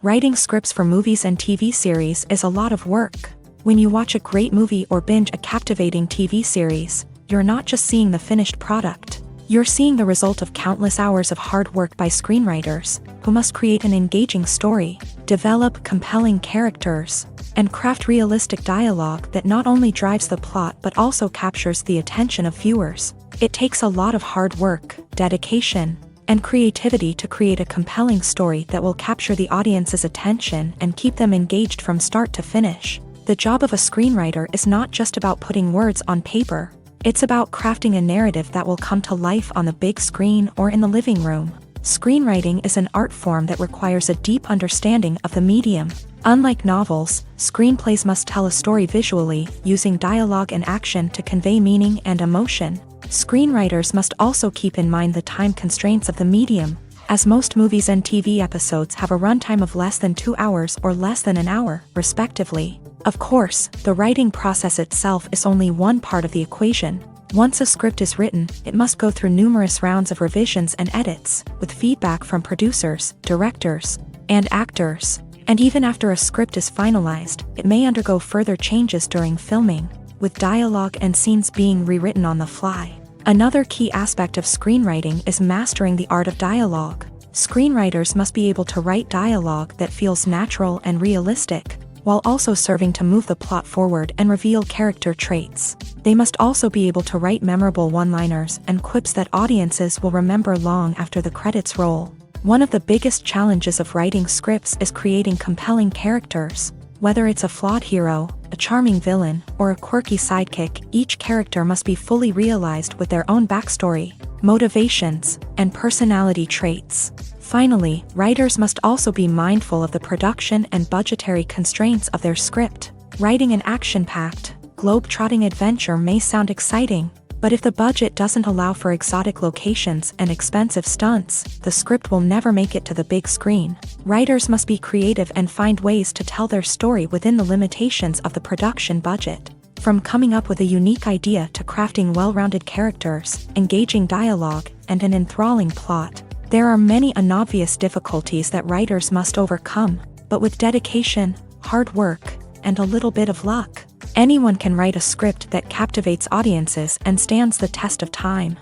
Writing scripts for movies and TV series is a lot of work. When you watch a great movie or binge a captivating TV series, you're not just seeing the finished product. You're seeing the result of countless hours of hard work by screenwriters, who must create an engaging story, develop compelling characters, and craft realistic dialogue that not only drives the plot but also captures the attention of viewers. It takes a lot of hard work, dedication, and creativity to create a compelling story that will capture the audience's attention and keep them engaged from start to finish. The job of a screenwriter is not just about putting words on paper. It's about crafting a narrative that will come to life on the big screen or in the living room. Screenwriting is an art form that requires a deep understanding of the medium. Unlike novels, screenplays must tell a story visually, using dialogue and action to convey meaning and emotion. Screenwriters must also keep in mind the time constraints of the medium, as most movies and TV episodes have a runtime of less than 2 hours or less than an hour, respectively. Of course, the writing process itself is only one part of the equation. Once a script is written, it must go through numerous rounds of revisions and edits, with feedback from producers, directors, and actors. And even after a script is finalized, it may undergo further changes during filming, with dialogue and scenes being rewritten on the fly. Another key aspect of screenwriting is mastering the art of dialogue. Screenwriters must be able to write dialogue that feels natural and realistic, while also serving to move the plot forward and reveal character traits. They must also be able to write memorable one-liners and quips that audiences will remember long after the credits roll. One of the biggest challenges of writing scripts is creating compelling characters. Whether it's a flawed hero, a charming villain, or a quirky sidekick, each character must be fully realized with their own backstory, motivations, and personality traits. Finally, writers must also be mindful of the production and budgetary constraints of their script. Writing an action-packed, globe-trotting adventure may sound exciting, but if the budget doesn't allow for exotic locations and expensive stunts, the script will never make it to the big screen. Writers must be creative and find ways to tell their story within the limitations of the production budget. From coming up with a unique idea to crafting well-rounded characters, engaging dialogue, and an enthralling plot, there are many unobvious difficulties that writers must overcome, but with dedication, hard work, and a little bit of luck, anyone can write a script that captivates audiences and stands the test of time.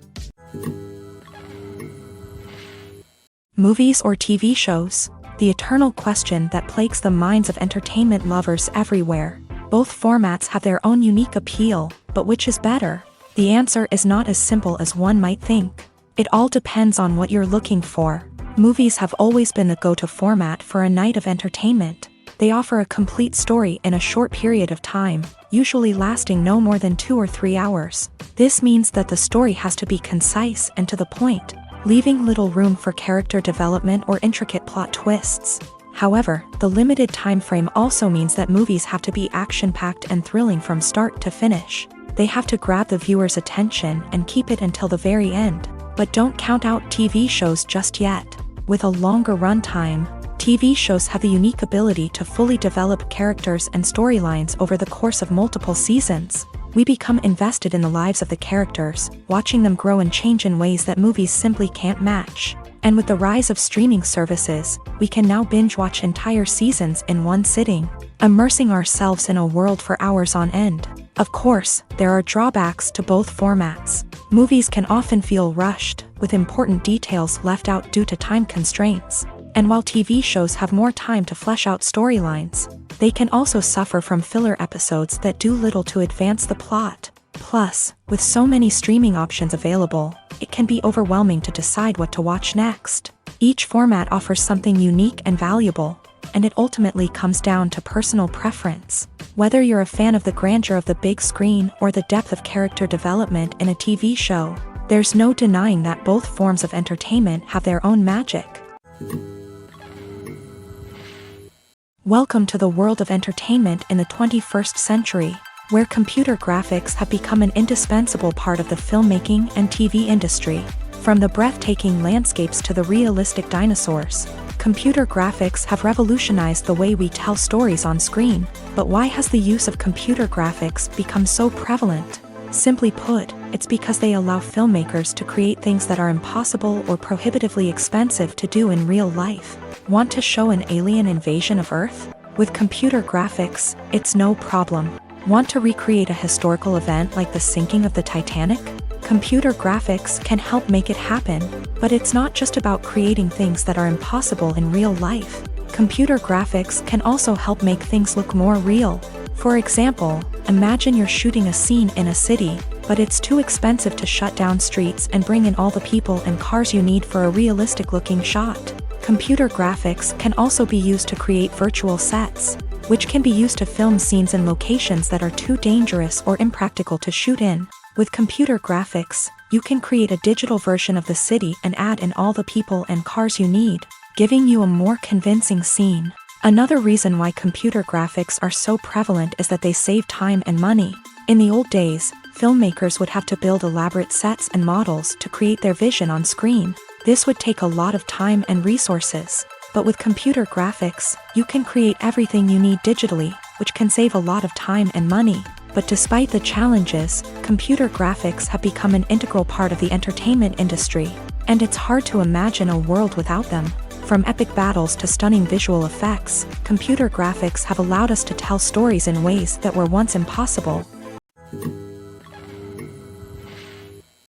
Movies or TV shows? The eternal question that plagues the minds of entertainment lovers everywhere. Both formats have their own unique appeal, but which is better? The answer is not as simple as one might think. It all depends on what you're looking for. Movies have always been the go-to format for a night of entertainment. They offer a complete story in a short period of time, usually lasting no more than 2 or 3 hours. This means that the story has to be concise and to the point, leaving little room for character development or intricate plot twists. However, the limited time frame also means that movies have to be action-packed and thrilling from start to finish. They have to grab the viewer's attention and keep it until the very end. But don't count out TV shows just yet. With a longer runtime, TV shows have the unique ability to fully develop characters and storylines over the course of multiple seasons. We become invested in the lives of the characters, watching them grow and change in ways that movies simply can't match. And with the rise of streaming services, we can now binge-watch entire seasons in one sitting, immersing ourselves in a world for hours on end. Of course, there are drawbacks to both formats. Movies can often feel rushed, with important details left out due to time constraints. And while TV shows have more time to flesh out storylines, they can also suffer from filler episodes that do little to advance the plot. Plus, with so many streaming options available, it can be overwhelming to decide what to watch next. Each format offers something unique and valuable, and it ultimately comes down to personal preference. Whether you're a fan of the grandeur of the big screen or the depth of character development in a TV show, there's no denying that both forms of entertainment have their own magic. Welcome to the world of entertainment in the 21st century, where computer graphics have become an indispensable part of the filmmaking and TV industry. From the breathtaking landscapes to the realistic dinosaurs, computer graphics have revolutionized the way we tell stories on screen. But why has the use of computer graphics become so prevalent? Simply put, it's because they allow filmmakers to create things that are impossible or prohibitively expensive to do in real life. Want to show an alien invasion of Earth? With computer graphics, it's no problem. Want to recreate a historical event like the sinking of the Titanic? Computer graphics can help make it happen, but it's not just about creating things that are impossible in real life. Computer graphics can also help make things look more real. For example, imagine you're shooting a scene in a city, but it's too expensive to shut down streets and bring in all the people and cars you need for a realistic-looking shot. Computer graphics can also be used to create virtual sets, which can be used to film scenes in locations that are too dangerous or impractical to shoot in. With computer graphics, you can create a digital version of the city and add in all the people and cars you need, giving you a more convincing scene. Another reason why computer graphics are so prevalent is that they save time and money. In the old days, filmmakers would have to build elaborate sets and models to create their vision on screen. This would take a lot of time and resources. But with computer graphics, you can create everything you need digitally, which can save a lot of time and money. But despite the challenges, computer graphics have become an integral part of the entertainment industry, and it's hard to imagine a world without them. From epic battles to stunning visual effects, computer graphics have allowed us to tell stories in ways that were once impossible.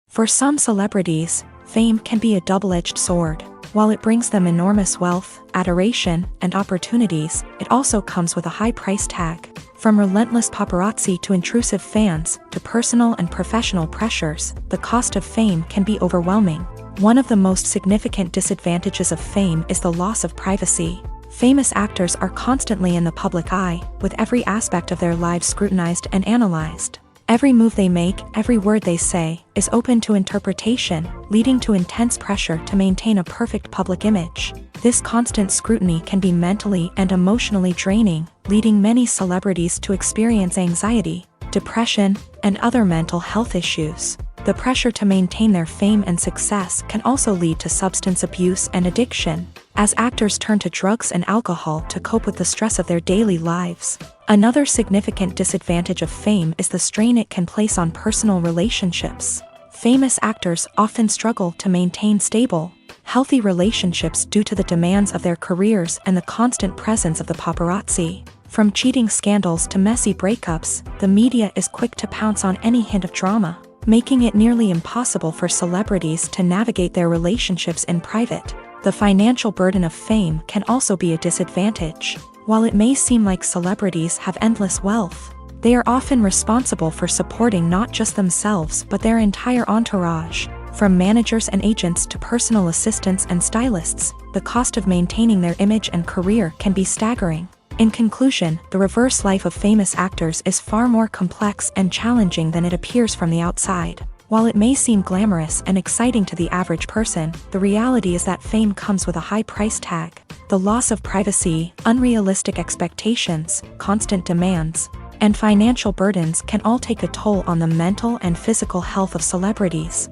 For some celebrities, fame can be a double-edged sword. While it brings them enormous wealth, adoration, and opportunities, it also comes with a high price tag. From relentless paparazzi to intrusive fans, to personal and professional pressures, the cost of fame can be overwhelming. One of the most significant disadvantages of fame is the loss of privacy. Famous actors are constantly in the public eye, with every aspect of their lives scrutinized and analyzed. Every move they make, every word they say, is open to interpretation, leading to intense pressure to maintain a perfect public image. This constant scrutiny can be mentally and emotionally draining, leading many celebrities to experience anxiety, depression, and other mental health issues. The pressure to maintain their fame and success can also lead to substance abuse and addiction, as actors turn to drugs and alcohol to cope with the stress of their daily lives. Another significant disadvantage of fame is the strain it can place on personal relationships. Famous actors often struggle to maintain stable, healthy relationships due to the demands of their careers and the constant presence of the paparazzi. From cheating scandals to messy breakups, the media is quick to pounce on any hint of drama, making it nearly impossible for celebrities to navigate their relationships in private. The financial burden of fame can also be a disadvantage. While it may seem like celebrities have endless wealth, they are often responsible for supporting not just themselves but their entire entourage. From managers and agents to personal assistants and stylists, the cost of maintaining their image and career can be staggering. In conclusion, the reverse life of famous actors is far more complex and challenging than it appears from the outside. While it may seem glamorous and exciting to the average person, the reality is that fame comes with a high price tag. The loss of privacy, unrealistic expectations, constant demands, and financial burdens can all take a toll on the mental and physical health of celebrities.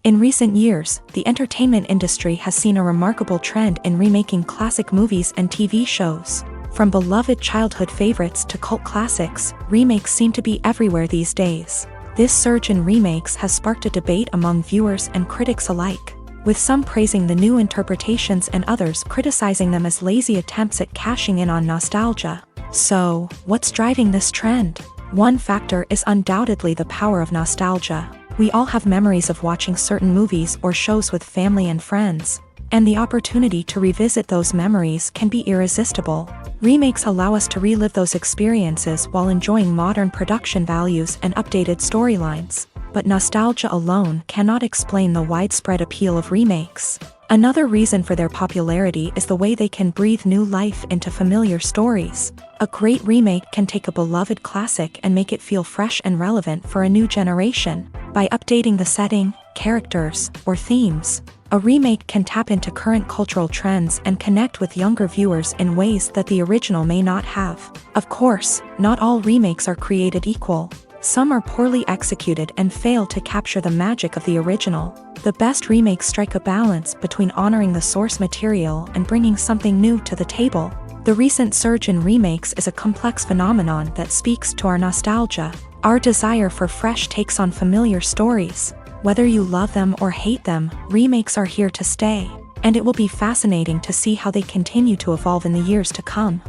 In recent years, the entertainment industry has seen a remarkable trend in remaking classic movies and TV shows. From beloved childhood favorites to cult classics, remakes seem to be everywhere these days. This surge in remakes has sparked a debate among viewers and critics alike, with some praising the new interpretations and others criticizing them as lazy attempts at cashing in on nostalgia. So, what's driving this trend? One factor is undoubtedly the power of nostalgia. We all have memories of watching certain movies or shows with family and friends, and the opportunity to revisit those memories can be irresistible. Remakes allow us to relive those experiences while enjoying modern production values and updated storylines. But nostalgia alone cannot explain the widespread appeal of remakes. Another reason for their popularity is the way they can breathe new life into familiar stories. A great remake can take a beloved classic and make it feel fresh and relevant for a new generation. By updating the setting, characters, or themes, a remake can tap into current cultural trends and connect with younger viewers in ways that the original may not have. Of course, not all remakes are created equal. Some are poorly executed and fail to capture the magic of the original. The best remakes strike a balance between honoring the source material and bringing something new to the table. The recent surge in remakes is a complex phenomenon that speaks to our nostalgia, our desire for fresh takes on familiar stories. Whether you love them or hate them, remakes are here to stay, and it will be fascinating to see how they continue to evolve in the years to come.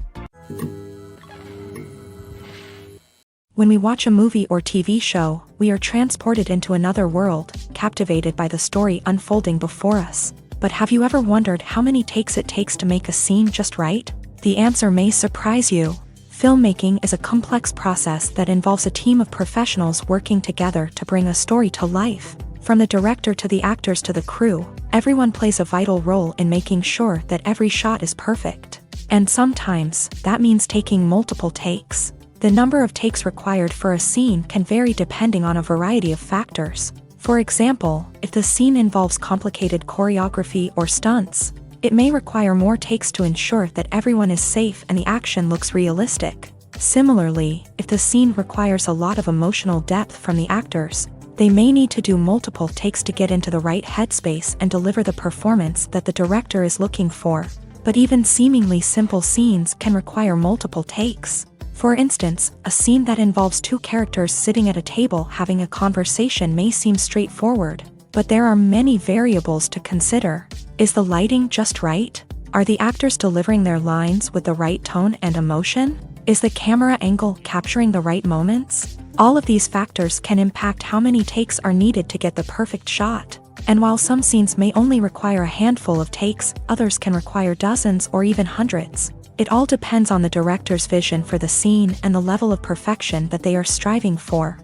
When we watch a movie or TV show, we are transported into another world, captivated by the story unfolding before us. But have you ever wondered how many takes it takes to make a scene just right? The answer may surprise you. Filmmaking is a complex process that involves a team of professionals working together to bring a story to life. From the director to the actors to the crew, everyone plays a vital role in making sure that every shot is perfect. And sometimes, that means taking multiple takes. The number of takes required for a scene can vary depending on a variety of factors. For example, if the scene involves complicated choreography or stunts, it may require more takes to ensure that everyone is safe and the action looks realistic. Similarly, if the scene requires a lot of emotional depth from the actors, they may need to do multiple takes to get into the right headspace and deliver the performance that the director is looking for. But even seemingly simple scenes can require multiple takes. For instance, a scene that involves two characters sitting at a table having a conversation may seem straightforward, but there are many variables to consider. Is the lighting just right? Are the actors delivering their lines with the right tone and emotion? Is the camera angle capturing the right moments? All of these factors can impact how many takes are needed to get the perfect shot. And while some scenes may only require a handful of takes, others can require dozens or even hundreds. It all depends on the director's vision for the scene and the level of perfection that they are striving for.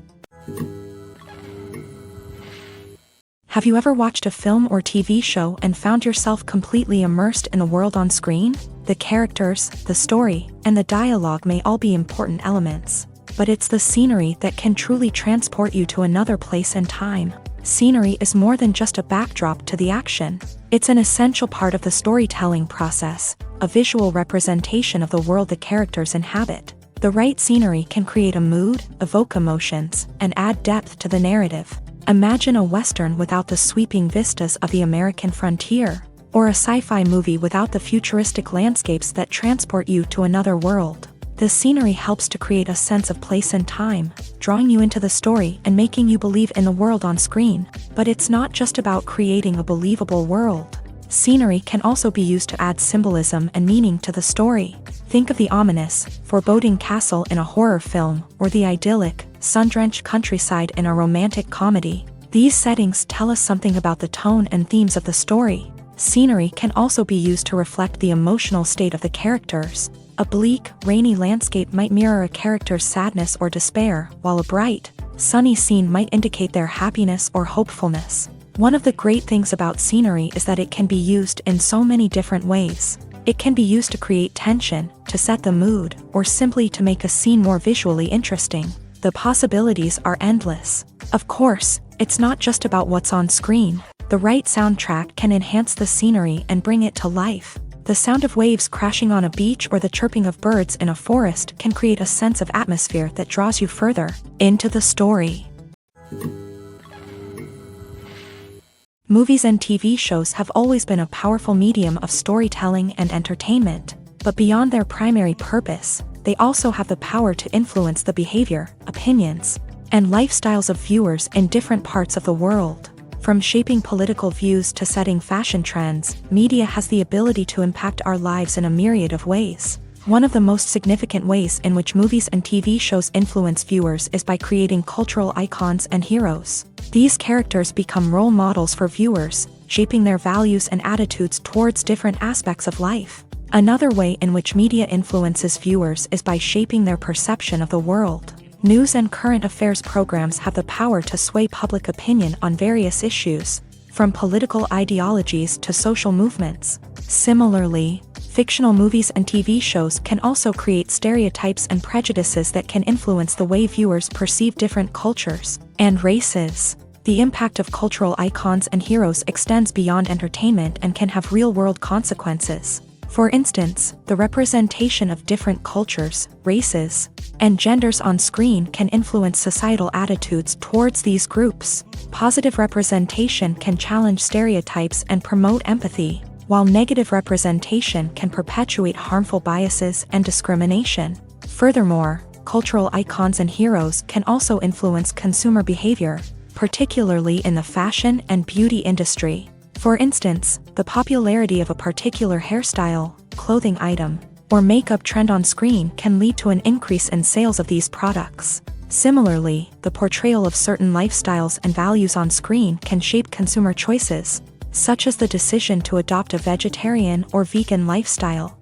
Have you ever watched a film or TV show and found yourself completely immersed in the world on screen? The characters, the story, and the dialogue may all be important elements, but it's the scenery that can truly transport you to another place and time. Scenery is more than just a backdrop to the action. It's an essential part of the storytelling process, a visual representation of the world the characters inhabit. The right scenery can create a mood, evoke emotions, and add depth to the narrative. Imagine a Western without the sweeping vistas of the American frontier, or a sci-fi movie without the futuristic landscapes that transport you to another world. The scenery helps to create a sense of place and time, drawing you into the story and making you believe in the world on screen. But it's not just about creating a believable world. Scenery can also be used to add symbolism and meaning to the story. Think of the ominous, foreboding castle in a horror film, or the idyllic, sun-drenched countryside in a romantic comedy. These settings tell us something about the tone and themes of the story. Scenery can also be used to reflect the emotional state of the characters. A bleak, rainy landscape might mirror a character's sadness or despair, while a bright, sunny scene might indicate their happiness or hopefulness. One of the great things about scenery is that it can be used in so many different ways. It can be used to create tension, to set the mood, or simply to make a scene more visually interesting. The possibilities are endless. Of course, it's not just about what's on screen. The right soundtrack can enhance the scenery and bring it to life. The sound of waves crashing on a beach or the chirping of birds in a forest can create a sense of atmosphere that draws you further into the story. Movies and TV shows have always been a powerful medium of storytelling and entertainment, but beyond their primary purpose, they also have the power to influence the behavior, opinions, and lifestyles of viewers in different parts of the world. From shaping political views to setting fashion trends, media has the ability to impact our lives in a myriad of ways. One of the most significant ways in which movies and TV shows influence viewers is by creating cultural icons and heroes. These characters become role models for viewers, shaping their values and attitudes towards different aspects of life. Another way in which media influences viewers is by shaping their perception of the world. News and current affairs programs have the power to sway public opinion on various issues, from political ideologies to social movements. Similarly, fictional movies and TV shows can also create stereotypes and prejudices that can influence the way viewers perceive different cultures and races. The impact of cultural icons and heroes extends beyond entertainment and can have real-world consequences. For instance, the representation of different cultures, races, and genders on screen can influence societal attitudes towards these groups. Positive representation can challenge stereotypes and promote empathy, while negative representation can perpetuate harmful biases and discrimination. Furthermore, cultural icons and heroes can also influence consumer behavior, particularly in the fashion and beauty industry. For instance, the popularity of a particular hairstyle, clothing item, or makeup trend on screen can lead to an increase in sales of these products. Similarly, the portrayal of certain lifestyles and values on screen can shape consumer choices, such as the decision to adopt a vegetarian or vegan lifestyle.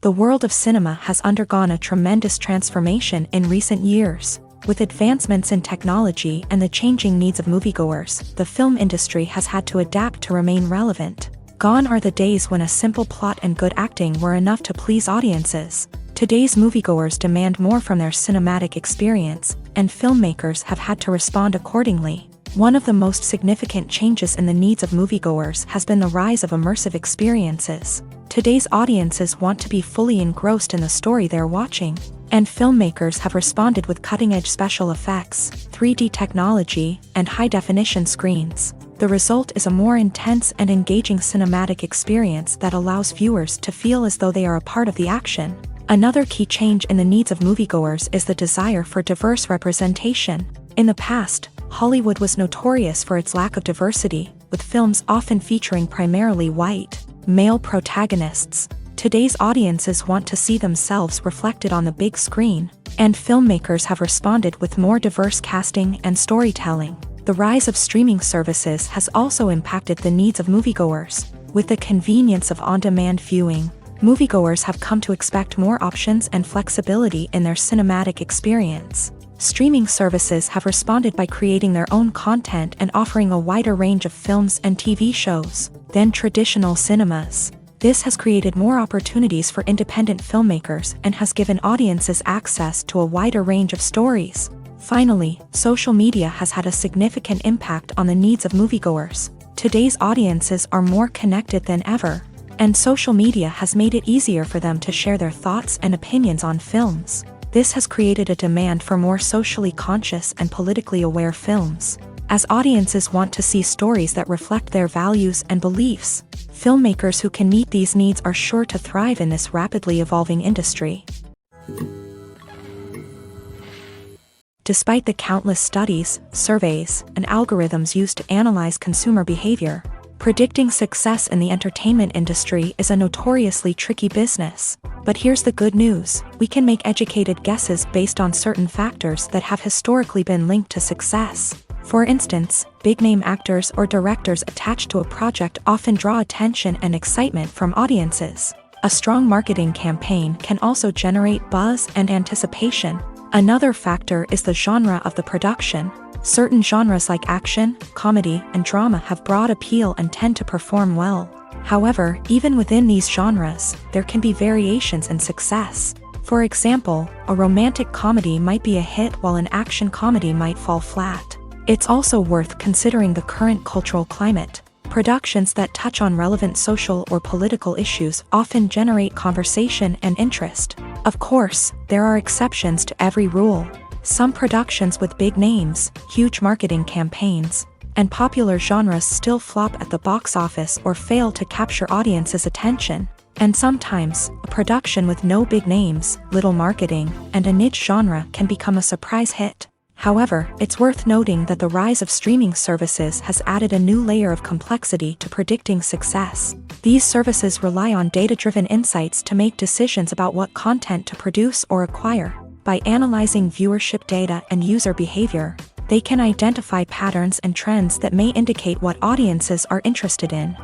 The world of cinema has undergone a tremendous transformation in recent years. With advancements in technology and the changing needs of moviegoers, the film industry has had to adapt to remain relevant. Gone are the days when a simple plot and good acting were enough to please audiences. Today's moviegoers demand more from their cinematic experience, and filmmakers have had to respond accordingly. One of the most significant changes in the needs of moviegoers has been the rise of immersive experiences. Today's audiences want to be fully engrossed in the story they're watching, and filmmakers have responded with cutting-edge special effects, 3D technology, and high-definition screens. The result is a more intense and engaging cinematic experience that allows viewers to feel as though they are a part of the action. Another key change in the needs of moviegoers is the desire for diverse representation. In the past, Hollywood was notorious for its lack of diversity, with films often featuring primarily white, male protagonists. Today's audiences want to see themselves reflected on the big screen, and filmmakers have responded with more diverse casting and storytelling. The rise of streaming services has also impacted the needs of moviegoers. With the convenience of on-demand viewing, moviegoers have come to expect more options and flexibility in their cinematic experience. Streaming services have responded by creating their own content and offering a wider range of films and TV shows than traditional cinemas. This has created more opportunities for independent filmmakers and has given audiences access to a wider range of stories. Finally, social media has had a significant impact on the needs of moviegoers. Today's audiences are more connected than ever, and social media has made it easier for them to share their thoughts and opinions on films. This has created a demand for more socially conscious and politically aware films. As audiences want to see stories that reflect their values and beliefs, filmmakers who can meet these needs are sure to thrive in this rapidly evolving industry. Despite the countless studies, surveys, and algorithms used to analyze consumer behavior, predicting success in the entertainment industry is a notoriously tricky business. But here's the good news: we can make educated guesses based on certain factors that have historically been linked to success. For instance, big-name actors or directors attached to a project often draw attention and excitement from audiences. A strong marketing campaign can also generate buzz and anticipation. Another factor is the genre of the production. Certain genres like action, comedy, and drama have broad appeal and tend to perform well. However, even within these genres, there can be variations in success. For example, a romantic comedy might be a hit while an action comedy might fall flat. It's also worth considering the current cultural climate. Productions that touch on relevant social or political issues often generate conversation and interest. Of course, there are exceptions to every rule. Some productions with big names, huge marketing campaigns, and popular genres still flop at the box office or fail to capture audiences' attention. And sometimes, a production with no big names, little marketing, and a niche genre can become a surprise hit. However, it's worth noting that the rise of streaming services has added a new layer of complexity to predicting success. These services rely on data-driven insights to make decisions about what content to produce or acquire. By analyzing viewership data and user behavior, they can identify patterns and trends that may indicate what audiences are interested in.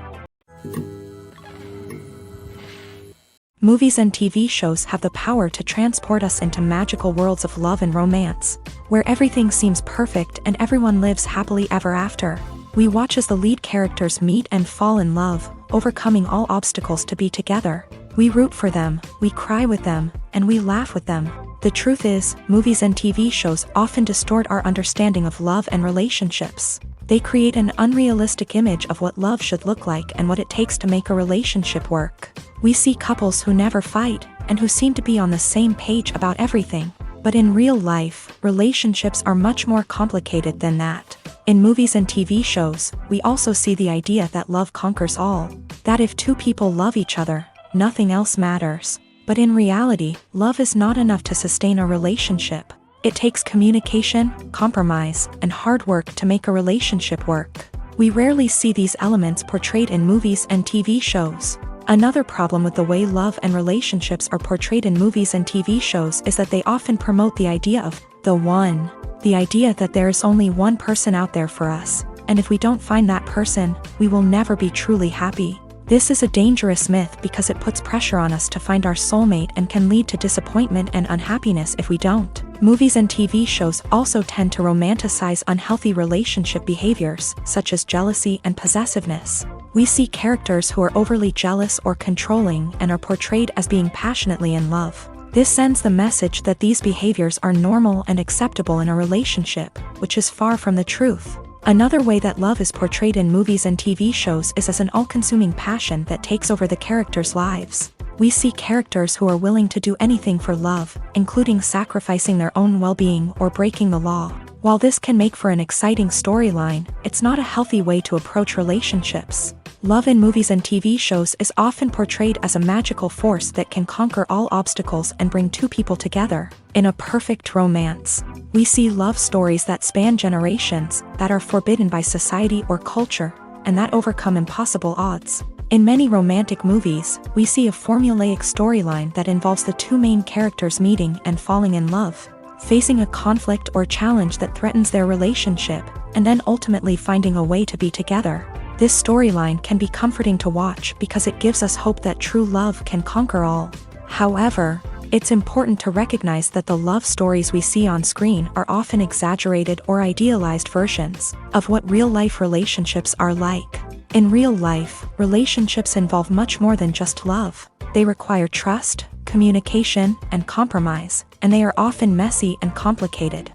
Movies and TV shows have the power to transport us into magical worlds of love and romance, where everything seems perfect and everyone lives happily ever after. We watch as the lead characters meet and fall in love, overcoming all obstacles to be together. We root for them, we cry with them, and we laugh with them. The truth is, movies and TV shows often distort our understanding of love and relationships. They create an unrealistic image of what love should look like and what it takes to make a relationship work. We see couples who never fight, and who seem to be on the same page about everything. But in real life, relationships are much more complicated than that. In movies and TV shows, we also see the idea that love conquers all. That if two people love each other, nothing else matters. But in reality, love is not enough to sustain a relationship. It takes communication, compromise, and hard work to make a relationship work. We rarely see these elements portrayed in movies and TV shows. Another problem with the way love and relationships are portrayed in movies and TV shows is that they often promote the idea of the one. The idea that there is only one person out there for us, and if we don't find that person, we will never be truly happy. This is a dangerous myth because it puts pressure on us to find our soulmate and can lead to disappointment and unhappiness if we don't. Movies and TV shows also tend to romanticize unhealthy relationship behaviors, such as jealousy and possessiveness. We see characters who are overly jealous or controlling and are portrayed as being passionately in love. This sends the message that these behaviors are normal and acceptable in a relationship, which is far from the truth. Another way that love is portrayed in movies and TV shows is as an all-consuming passion that takes over the characters' lives. We see characters who are willing to do anything for love, including sacrificing their own well-being or breaking the law. While this can make for an exciting storyline, it's not a healthy way to approach relationships. Love in movies and TV shows is often portrayed as a magical force that can conquer all obstacles and bring two people together. In a perfect romance, we see love stories that span generations, that are forbidden by society or culture, and that overcome impossible odds. In many romantic movies, we see a formulaic storyline that involves the two main characters meeting and falling in love, facing a conflict or challenge that threatens their relationship, and then ultimately finding a way to be together. This storyline can be comforting to watch because it gives us hope that true love can conquer all. However, it's important to recognize that the love stories we see on screen are often exaggerated or idealized versions of what real-life relationships are like. In real life, relationships involve much more than just love. They require trust, communication, and compromise, and they are often messy and complicated.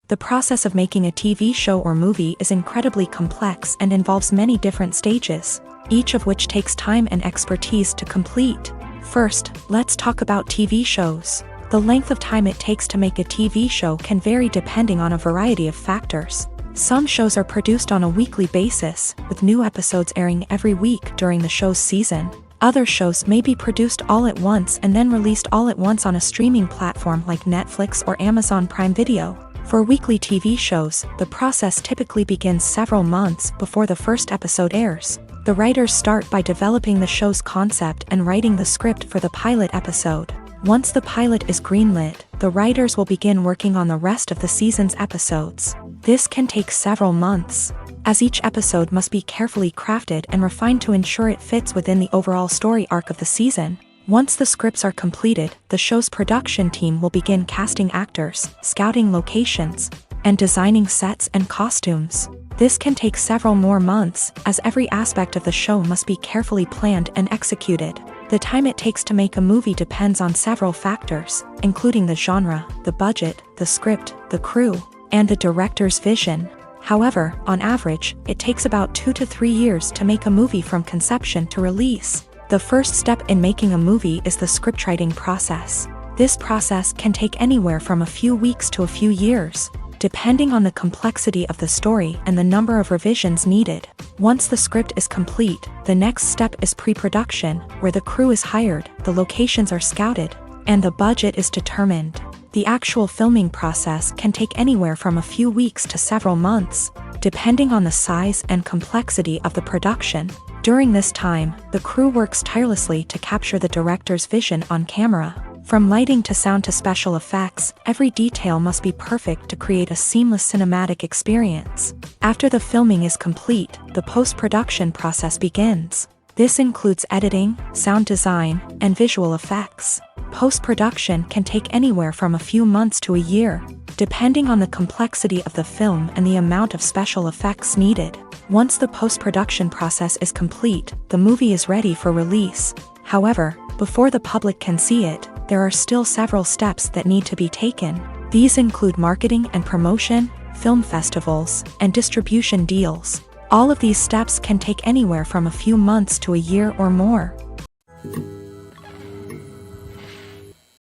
The process of making a TV show or movie is incredibly complex and involves many different stages, each of which takes time and expertise to complete. First, let's talk about TV shows. The length of time it takes to make a TV show can vary depending on a variety of factors. Some shows are produced on a weekly basis, with new episodes airing every week during the show's season. Other shows may be produced all at once and then released all at once on a streaming platform like Netflix or Amazon Prime Video. For weekly TV shows, the process typically begins several months before the first episode airs. The writers start by developing the show's concept and writing the script for the pilot episode. Once the pilot is greenlit, the writers will begin working on the rest of the season's episodes. This can take several months, as each episode must be carefully crafted and refined to ensure it fits within the overall story arc of the season. Once the scripts are completed, the show's production team will begin casting actors, scouting locations, and designing sets and costumes. This can take several more months, as every aspect of the show must be carefully planned and executed. The time it takes to make a movie depends on several factors, including the genre, the budget, the script, the crew, and the director's vision. However, on average, it takes about 2 to 3 years to make a movie from conception to release. The first step in making a movie is the scriptwriting process. This process can take anywhere from a few weeks to a few years, depending on the complexity of the story and the number of revisions needed. Once the script is complete, the next step is pre-production, where the crew is hired, the locations are scouted, and the budget is determined. The actual filming process can take anywhere from a few weeks to several months, depending on the size and complexity of the production. During this time, the crew works tirelessly to capture the director's vision on camera. From lighting to sound to special effects, every detail must be perfect to create a seamless cinematic experience. After the filming is complete, the post-production process begins. This includes editing, sound design, and visual effects. Post-production can take anywhere from a few months to a year, depending on the complexity of the film and the amount of special effects needed. Once the post-production process is complete, the movie is ready for release. However, before the public can see it, there are still several steps that need to be taken. These include marketing and promotion, film festivals, and distribution deals. All of these steps can take anywhere from a few months to a year or more.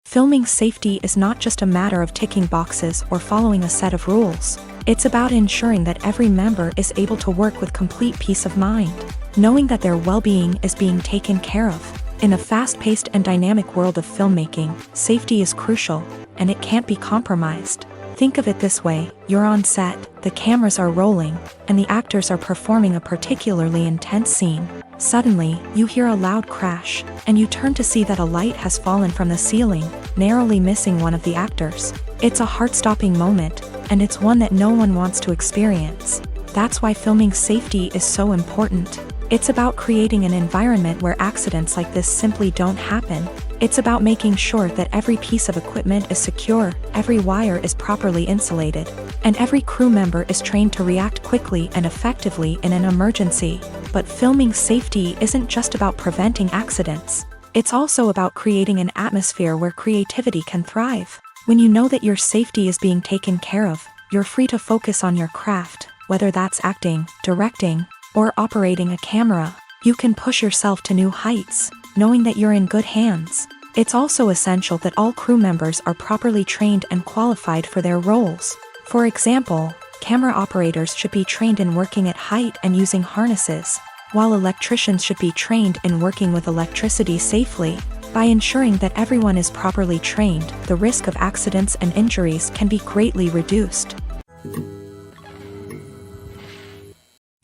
Filming safety is not just a matter of ticking boxes or following a set of rules. It's about ensuring that every member is able to work with complete peace of mind, knowing that their well-being is being taken care of. In a fast-paced and dynamic world of filmmaking, safety is crucial, and it can't be compromised. Think of it this way: you're on set, the cameras are rolling, and the actors are performing a particularly intense scene. Suddenly, you hear a loud crash, and you turn to see that a light has fallen from the ceiling, narrowly missing one of the actors. It's a heart-stopping moment, and it's one that no one wants to experience. That's why filming safety is so important. It's about creating an environment where accidents like this simply don't happen. It's about making sure that every piece of equipment is secure, every wire is properly insulated, and every crew member is trained to react quickly and effectively in an emergency. But filming safety isn't just about preventing accidents. It's also about creating an atmosphere where creativity can thrive. When you know that your safety is being taken care of, you're free to focus on your craft, whether that's acting, directing, or operating a camera. You can push yourself to new heights, knowing that you're in good hands. It's also essential that all crew members are properly trained and qualified for their roles. For example, camera operators should be trained in working at height and using harnesses, while electricians should be trained in working with electricity safely. By ensuring that everyone is properly trained, the risk of accidents and injuries can be greatly reduced.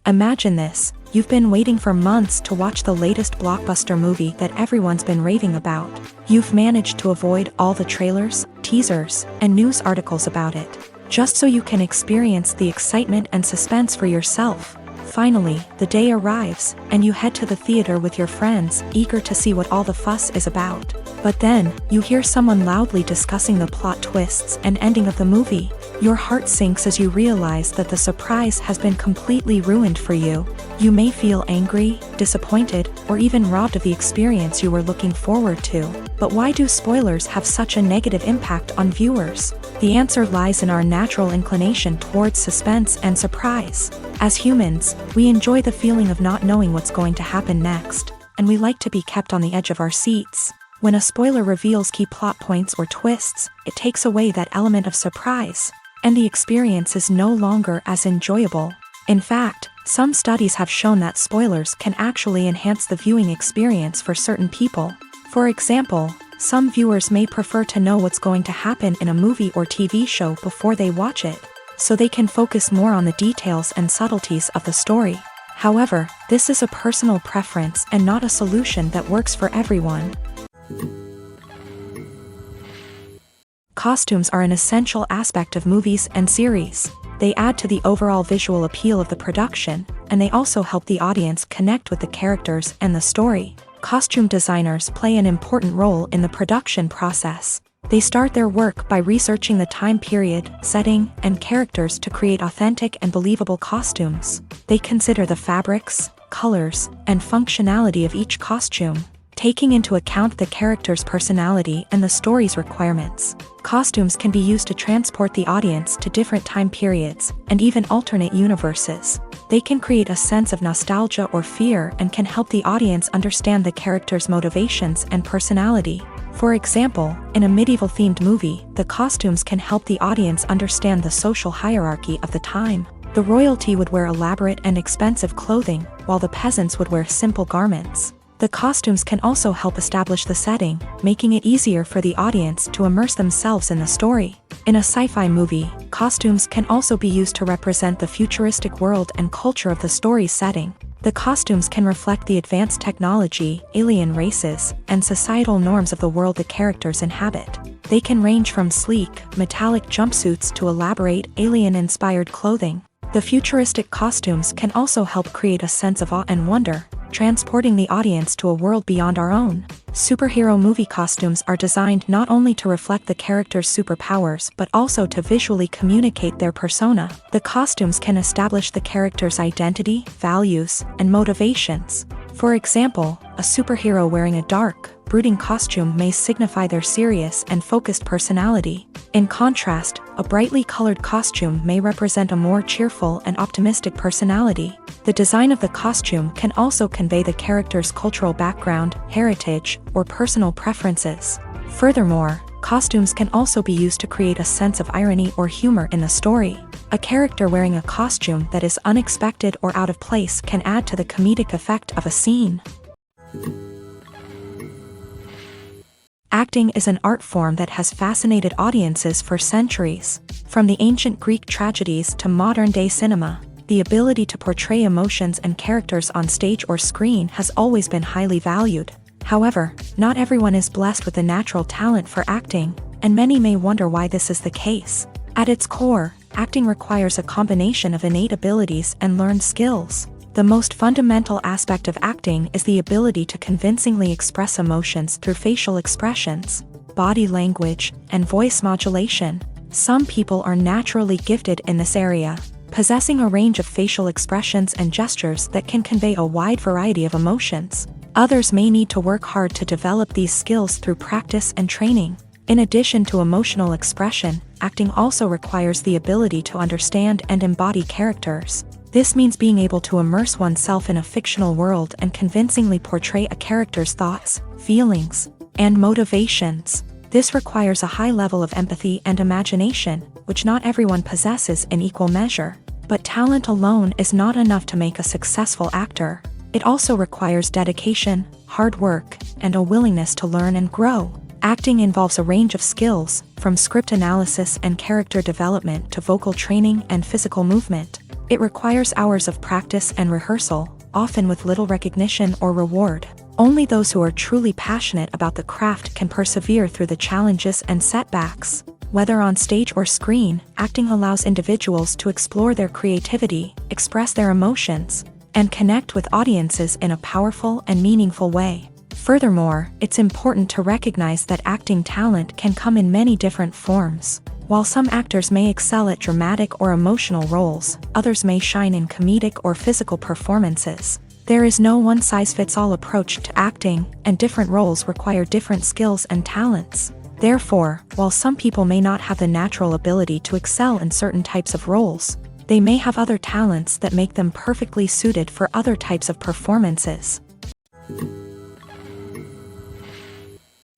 Imagine this. You've been waiting for months to watch the latest blockbuster movie that everyone's been raving about. You've managed to avoid all the trailers, teasers, and news articles about it, just so you can experience the excitement and suspense for yourself. Finally, the day arrives, and you head to the theater with your friends, eager to see what all the fuss is about. But then, you hear someone loudly discussing the plot twists and ending of the movie. Your heart sinks as you realize that the surprise has been completely ruined for you. You may feel angry, disappointed, or even robbed of the experience you were looking forward to. But why do spoilers have such a negative impact on viewers? The answer lies in our natural inclination towards suspense and surprise. As humans, we enjoy the feeling of not knowing what's going to happen next, and we like to be kept on the edge of our seats. When a spoiler reveals key plot points or twists, it takes away that element of surprise, and the experience is no longer as enjoyable. In fact, some studies have shown that spoilers can actually enhance the viewing experience for certain people. For example, some viewers may prefer to know what's going to happen in a movie or TV show before they watch it, so they can focus more on the details and subtleties of the story. However, this is a personal preference and not a solution that works for everyone. Costumes are an essential aspect of movies and series. They add to the overall visual appeal of the production, and they also help the audience connect with the characters and the story. Costume designers play an important role in the production process. They start their work by researching the time period, setting, and characters to create authentic and believable costumes. They consider the fabrics, colors, and functionality of each costume, taking into account the character's personality and the story's requirements. Costumes can be used to transport the audience to different time periods and even alternate universes. They can create a sense of nostalgia or fear and can help the audience understand the character's motivations and personality. For example, in a medieval-themed movie, the costumes can help the audience understand the social hierarchy of the time. The royalty would wear elaborate and expensive clothing, while the peasants would wear simple garments. The costumes can also help establish the setting, making it easier for the audience to immerse themselves in the story. In a sci-fi movie, costumes can also be used to represent the futuristic world and culture of the story's setting. The costumes can reflect the advanced technology, alien races, and societal norms of the world the characters inhabit. They can range from sleek, metallic jumpsuits to elaborate, alien-inspired clothing. The futuristic costumes can also help create a sense of awe and wonder, transporting the audience to a world beyond our own. Superhero movie costumes are designed not only to reflect the character's superpowers but also to visually communicate their persona. The costumes can establish the character's identity, values, and motivations. For example, a superhero wearing a dark, brooding costume may signify their serious and focused personality. In contrast, a brightly colored costume may represent a more cheerful and optimistic personality. The design of the costume can also convey the character's cultural background, heritage, or personal preferences. Furthermore, costumes can also be used to create a sense of irony or humor in the story. A character wearing a costume that is unexpected or out of place can add to the comedic effect of a scene. Acting is an art form that has fascinated audiences for centuries. From the ancient Greek tragedies to modern-day cinema, the ability to portray emotions and characters on stage or screen has always been highly valued. However, not everyone is blessed with a natural talent for acting, and many may wonder why this is the case. At its core, acting requires a combination of innate abilities and learned skills. The most fundamental aspect of acting is the ability to convincingly express emotions through facial expressions, body language, and voice modulation. Some people are naturally gifted in this area, possessing a range of facial expressions and gestures that can convey a wide variety of emotions. Others may need to work hard to develop these skills through practice and training. In addition to emotional expression, acting also requires the ability to understand and embody characters. This means being able to immerse oneself in a fictional world and convincingly portray a character's thoughts, feelings, and motivations. This requires a high level of empathy and imagination, which not everyone possesses in equal measure. But talent alone is not enough to make a successful actor. It also requires dedication, hard work, and a willingness to learn and grow. Acting involves a range of skills, from script analysis and character development to vocal training and physical movement. It requires hours of practice and rehearsal, often with little recognition or reward. Only those who are truly passionate about the craft can persevere through the challenges and setbacks. Whether on stage or screen, acting allows individuals to explore their creativity, express their emotions, and connect with audiences in a powerful and meaningful way. Furthermore, it's important to recognize that acting talent can come in many different forms. While some actors may excel at dramatic or emotional roles, others may shine in comedic or physical performances. There is no one-size-fits-all approach to acting, and different roles require different skills and talents. Therefore, while some people may not have the natural ability to excel in certain types of roles, they may have other talents that make them perfectly suited for other types of performances.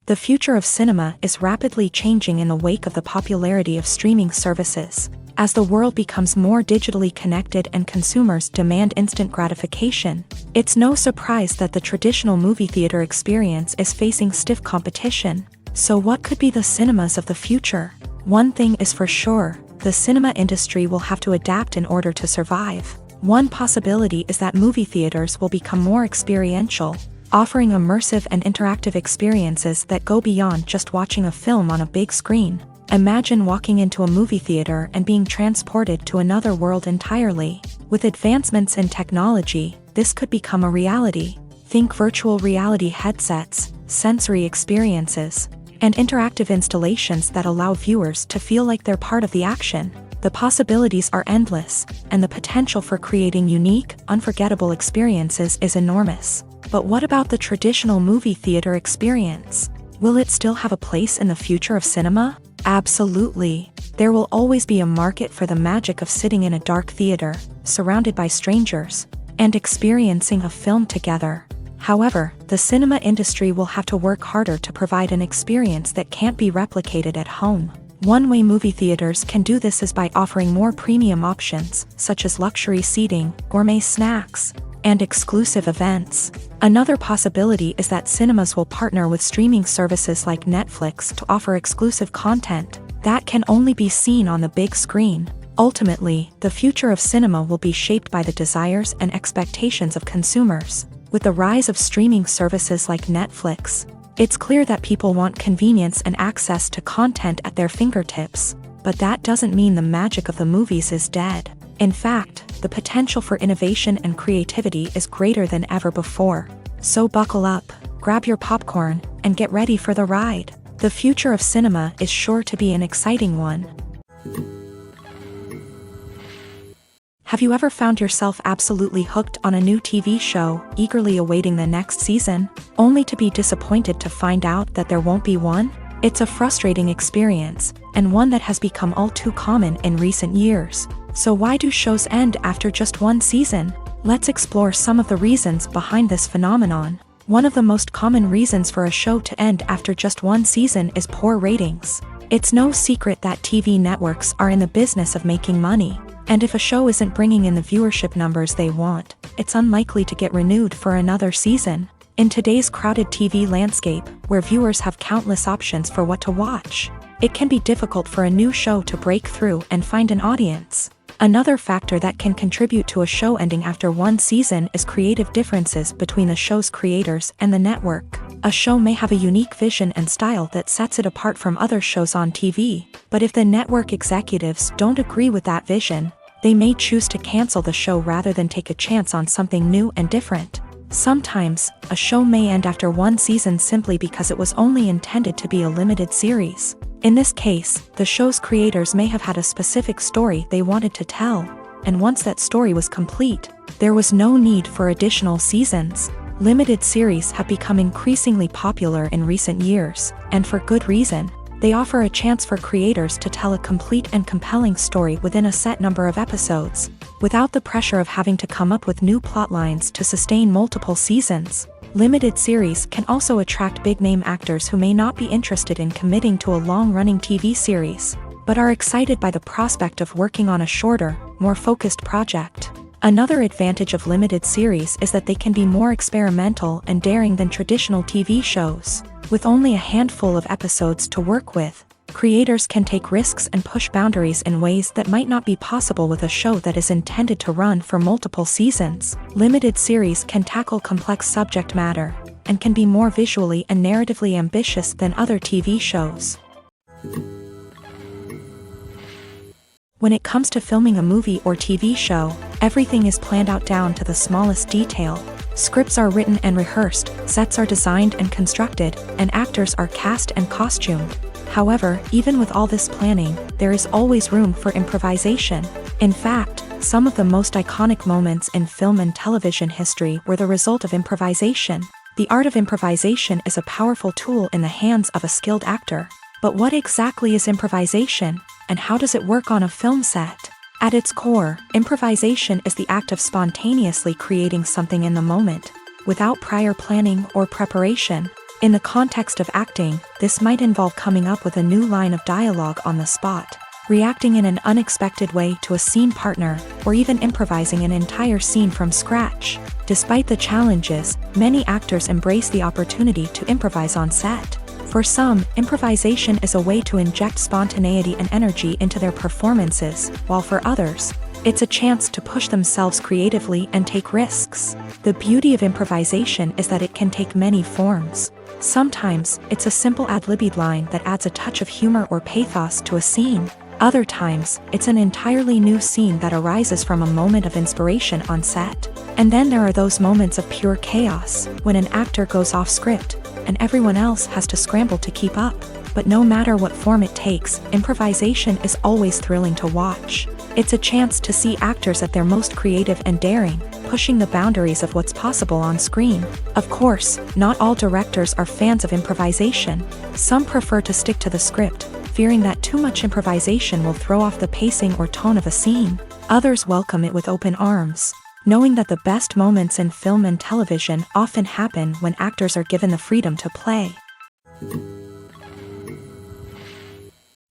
The future of cinema is rapidly changing in the wake of the popularity of streaming services. As the world becomes more digitally connected and consumers demand instant gratification, it's no surprise that the traditional movie theater experience is facing stiff competition. So what could be the cinemas of the future? One thing is for sure, the cinema industry will have to adapt in order to survive. One possibility is that movie theaters will become more experiential, offering immersive and interactive experiences that go beyond just watching a film on a big screen. Imagine walking into a movie theater and being transported to another world entirely. With advancements in technology, this could become a reality. Think virtual reality headsets, sensory experiences, and interactive installations that allow viewers to feel like they're part of the action. The possibilities are endless, and the potential for creating unique, unforgettable experiences is enormous. But what about the traditional movie theater experience? Will it still have a place in the future of cinema? Absolutely. There will always be a market for the magic of sitting in a dark theater, surrounded by strangers, and experiencing a film together. However, the cinema industry will have to work harder to provide an experience that can't be replicated at home. One way movie theaters can do this is by offering more premium options, such as luxury seating, gourmet snacks, and exclusive events. Another possibility is that cinemas will partner with streaming services like Netflix to offer exclusive content that can only be seen on the big screen. Ultimately, the future of cinema will be shaped by the desires and expectations of consumers. With the rise of streaming services like Netflix, it's clear that people want convenience and access to content at their fingertips. But that doesn't mean the magic of the movies is dead. In fact, the potential for innovation and creativity is greater than ever before. So buckle up, grab your popcorn, and get ready for the ride. The future of cinema is sure to be an exciting one. Have you ever found yourself absolutely hooked on a new TV show, eagerly awaiting the next season, only to be disappointed to find out that there won't be one? It's a frustrating experience, and one that has become all too common in recent years. So why do shows end after just one season? Let's explore some of the reasons behind this phenomenon. One of the most common reasons for a show to end after just one season is poor ratings. It's no secret that TV networks are in the business of making money. And if a show isn't bringing in the viewership numbers they want, it's unlikely to get renewed for another season. In today's crowded TV landscape, where viewers have countless options for what to watch, it can be difficult for a new show to break through and find an audience. Another factor that can contribute to a show ending after one season is creative differences between the show's creators and the network. A show may have a unique vision and style that sets it apart from other shows on TV, but if the network executives don't agree with that vision, They may choose to cancel the show rather than take a chance on something new and different. Sometimes, a show may end after one season simply because it was only intended to be a limited series. In this case, the show's creators may have had a specific story they wanted to tell, and once that story was complete, there was no need for additional seasons. Limited series have become increasingly popular in recent years, and for good reason. They offer a chance for creators to tell a complete and compelling story within a set number of episodes, without the pressure of having to come up with new plotlines to sustain multiple seasons. Limited series can also attract big-name actors who may not be interested in committing to a long-running TV series, but are excited by the prospect of working on a shorter, more focused project. Another advantage of limited series is that they can be more experimental and daring than traditional TV shows. With only a handful of episodes to work with, creators can take risks and push boundaries in ways that might not be possible with a show that is intended to run for multiple seasons. Limited series can tackle complex subject matter, and can be more visually and narratively ambitious than other TV shows. When it comes to filming a movie or TV show, everything is planned out down to the smallest detail. Scripts are written and rehearsed, sets are designed and constructed, and actors are cast and costumed. However, even with all this planning, there is always room for improvisation. In fact, some of the most iconic moments in film and television history were the result of improvisation. The art of improvisation is a powerful tool in the hands of a skilled actor. But what exactly is improvisation, and how does it work on a film set? At its core, improvisation is the act of spontaneously creating something in the moment, without prior planning or preparation. In the context of acting, this might involve coming up with a new line of dialogue on the spot, reacting in an unexpected way to a scene partner, or even improvising an entire scene from scratch. Despite the challenges, many actors embrace the opportunity to improvise on set. For some, improvisation is a way to inject spontaneity and energy into their performances, while for others, it's a chance to push themselves creatively and take risks. The beauty of improvisation is that it can take many forms. Sometimes, it's a simple ad-libbed line that adds a touch of humor or pathos to a scene. Other times, it's an entirely new scene that arises from a moment of inspiration on set. And then there are those moments of pure chaos, when an actor goes off script, and everyone else has to scramble to keep up. But no matter what form it takes, improvisation is always thrilling to watch. It's a chance to see actors at their most creative and daring, pushing the boundaries of what's possible on screen. Of course, not all directors are fans of improvisation. Some prefer to stick to the script, fearing that too much improvisation will throw off the pacing or tone of a scene. Others welcome it with open arms, knowing that the best moments in film and television often happen when actors are given the freedom to play.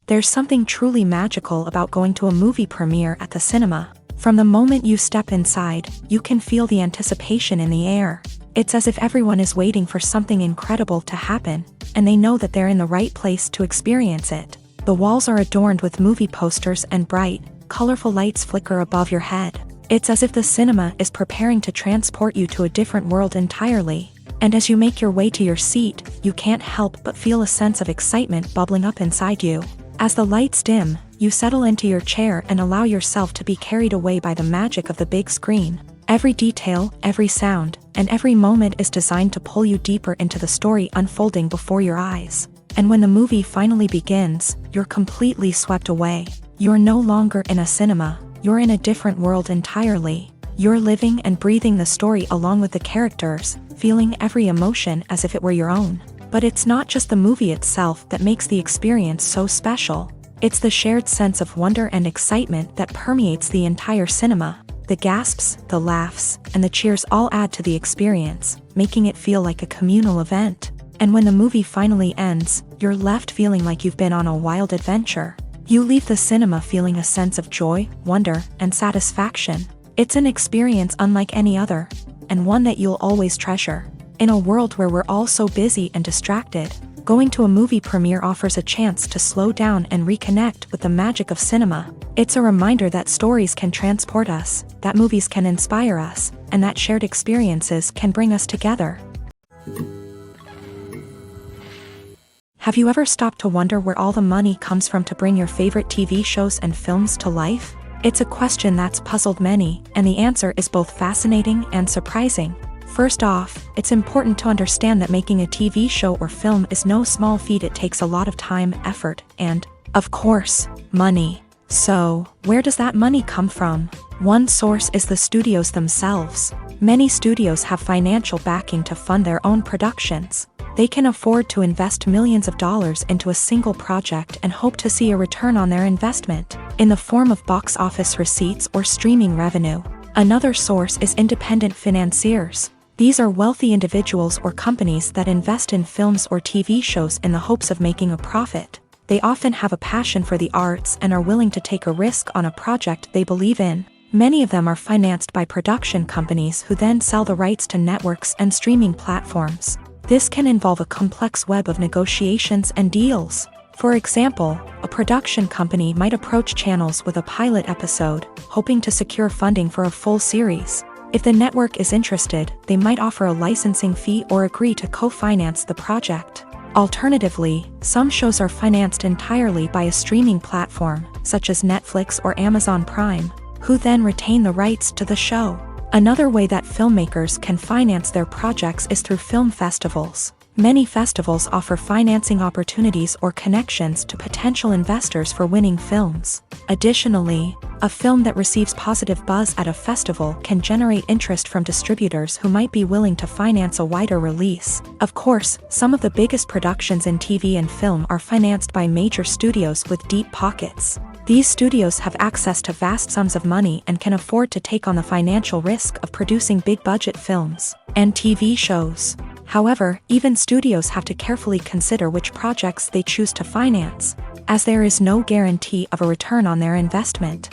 There's something truly magical about going to a movie premiere at the cinema. From the moment you step inside, you can feel the anticipation in the air. It's as if everyone is waiting for something incredible to happen, and they know that they're in the right place to experience it. The walls are adorned with movie posters and bright, colorful lights flicker above your head. It's as if the cinema is preparing to transport you to a different world entirely. And as you make your way to your seat, you can't help but feel a sense of excitement bubbling up inside you. As the lights dim, you settle into your chair and allow yourself to be carried away by the magic of the big screen. Every detail, every sound, and every moment is designed to pull you deeper into the story unfolding before your eyes. And when the movie finally begins, you're completely swept away. You're no longer in a cinema, you're in a different world entirely. You're living and breathing the story along with the characters, feeling every emotion as if it were your own. But it's not just the movie itself that makes the experience so special. It's the shared sense of wonder and excitement that permeates the entire cinema. The gasps, the laughs, and the cheers all add to the experience, making it feel like a communal event. And when the movie finally ends, you're left feeling like you've been on a wild adventure. You leave the cinema feeling a sense of joy, wonder, and satisfaction. It's an experience unlike any other, and one that you'll always treasure. In a world where we're all so busy and distracted, going to a movie premiere offers a chance to slow down and reconnect with the magic of cinema. It's a reminder that stories can transport us, that movies can inspire us, and that shared experiences can bring us together. Have you ever stopped to wonder where all the money comes from to bring your favorite TV shows and films to life? It's a question that's puzzled many, and the answer is both fascinating and surprising. First off, it's important to understand that making a TV show or film is no small feat. It takes a lot of time, effort, and, of course, money. So, where does that money come from? One source is the studios themselves. Many studios have financial backing to fund their own productions. They can afford to invest millions of dollars into a single project and hope to see a return on their investment, in the form of box office receipts or streaming revenue. Another source is independent financiers. These are wealthy individuals or companies that invest in films or TV shows in the hopes of making a profit. They often have a passion for the arts and are willing to take a risk on a project they believe in. Many of them are financed by production companies who then sell the rights to networks and streaming platforms. This can involve a complex web of negotiations and deals. For example, a production company might approach channels with a pilot episode, hoping to secure funding for a full series. If the network is interested, they might offer a licensing fee or agree to co-finance the project. Alternatively, some shows are financed entirely by a streaming platform, such as Netflix or Amazon Prime, who then retain the rights to the show. Another way that filmmakers can finance their projects is through film festivals. Many festivals offer financing opportunities or connections to potential investors for winning films. Additionally, a film that receives positive buzz at a festival can generate interest from distributors who might be willing to finance a wider release. Of course, some of the biggest productions in TV and film are financed by major studios with deep pockets. These studios have access to vast sums of money and can afford to take on the financial risk of producing big-budget films and TV shows. However, even studios have to carefully consider which projects they choose to finance, as there is no guarantee of a return on their investment.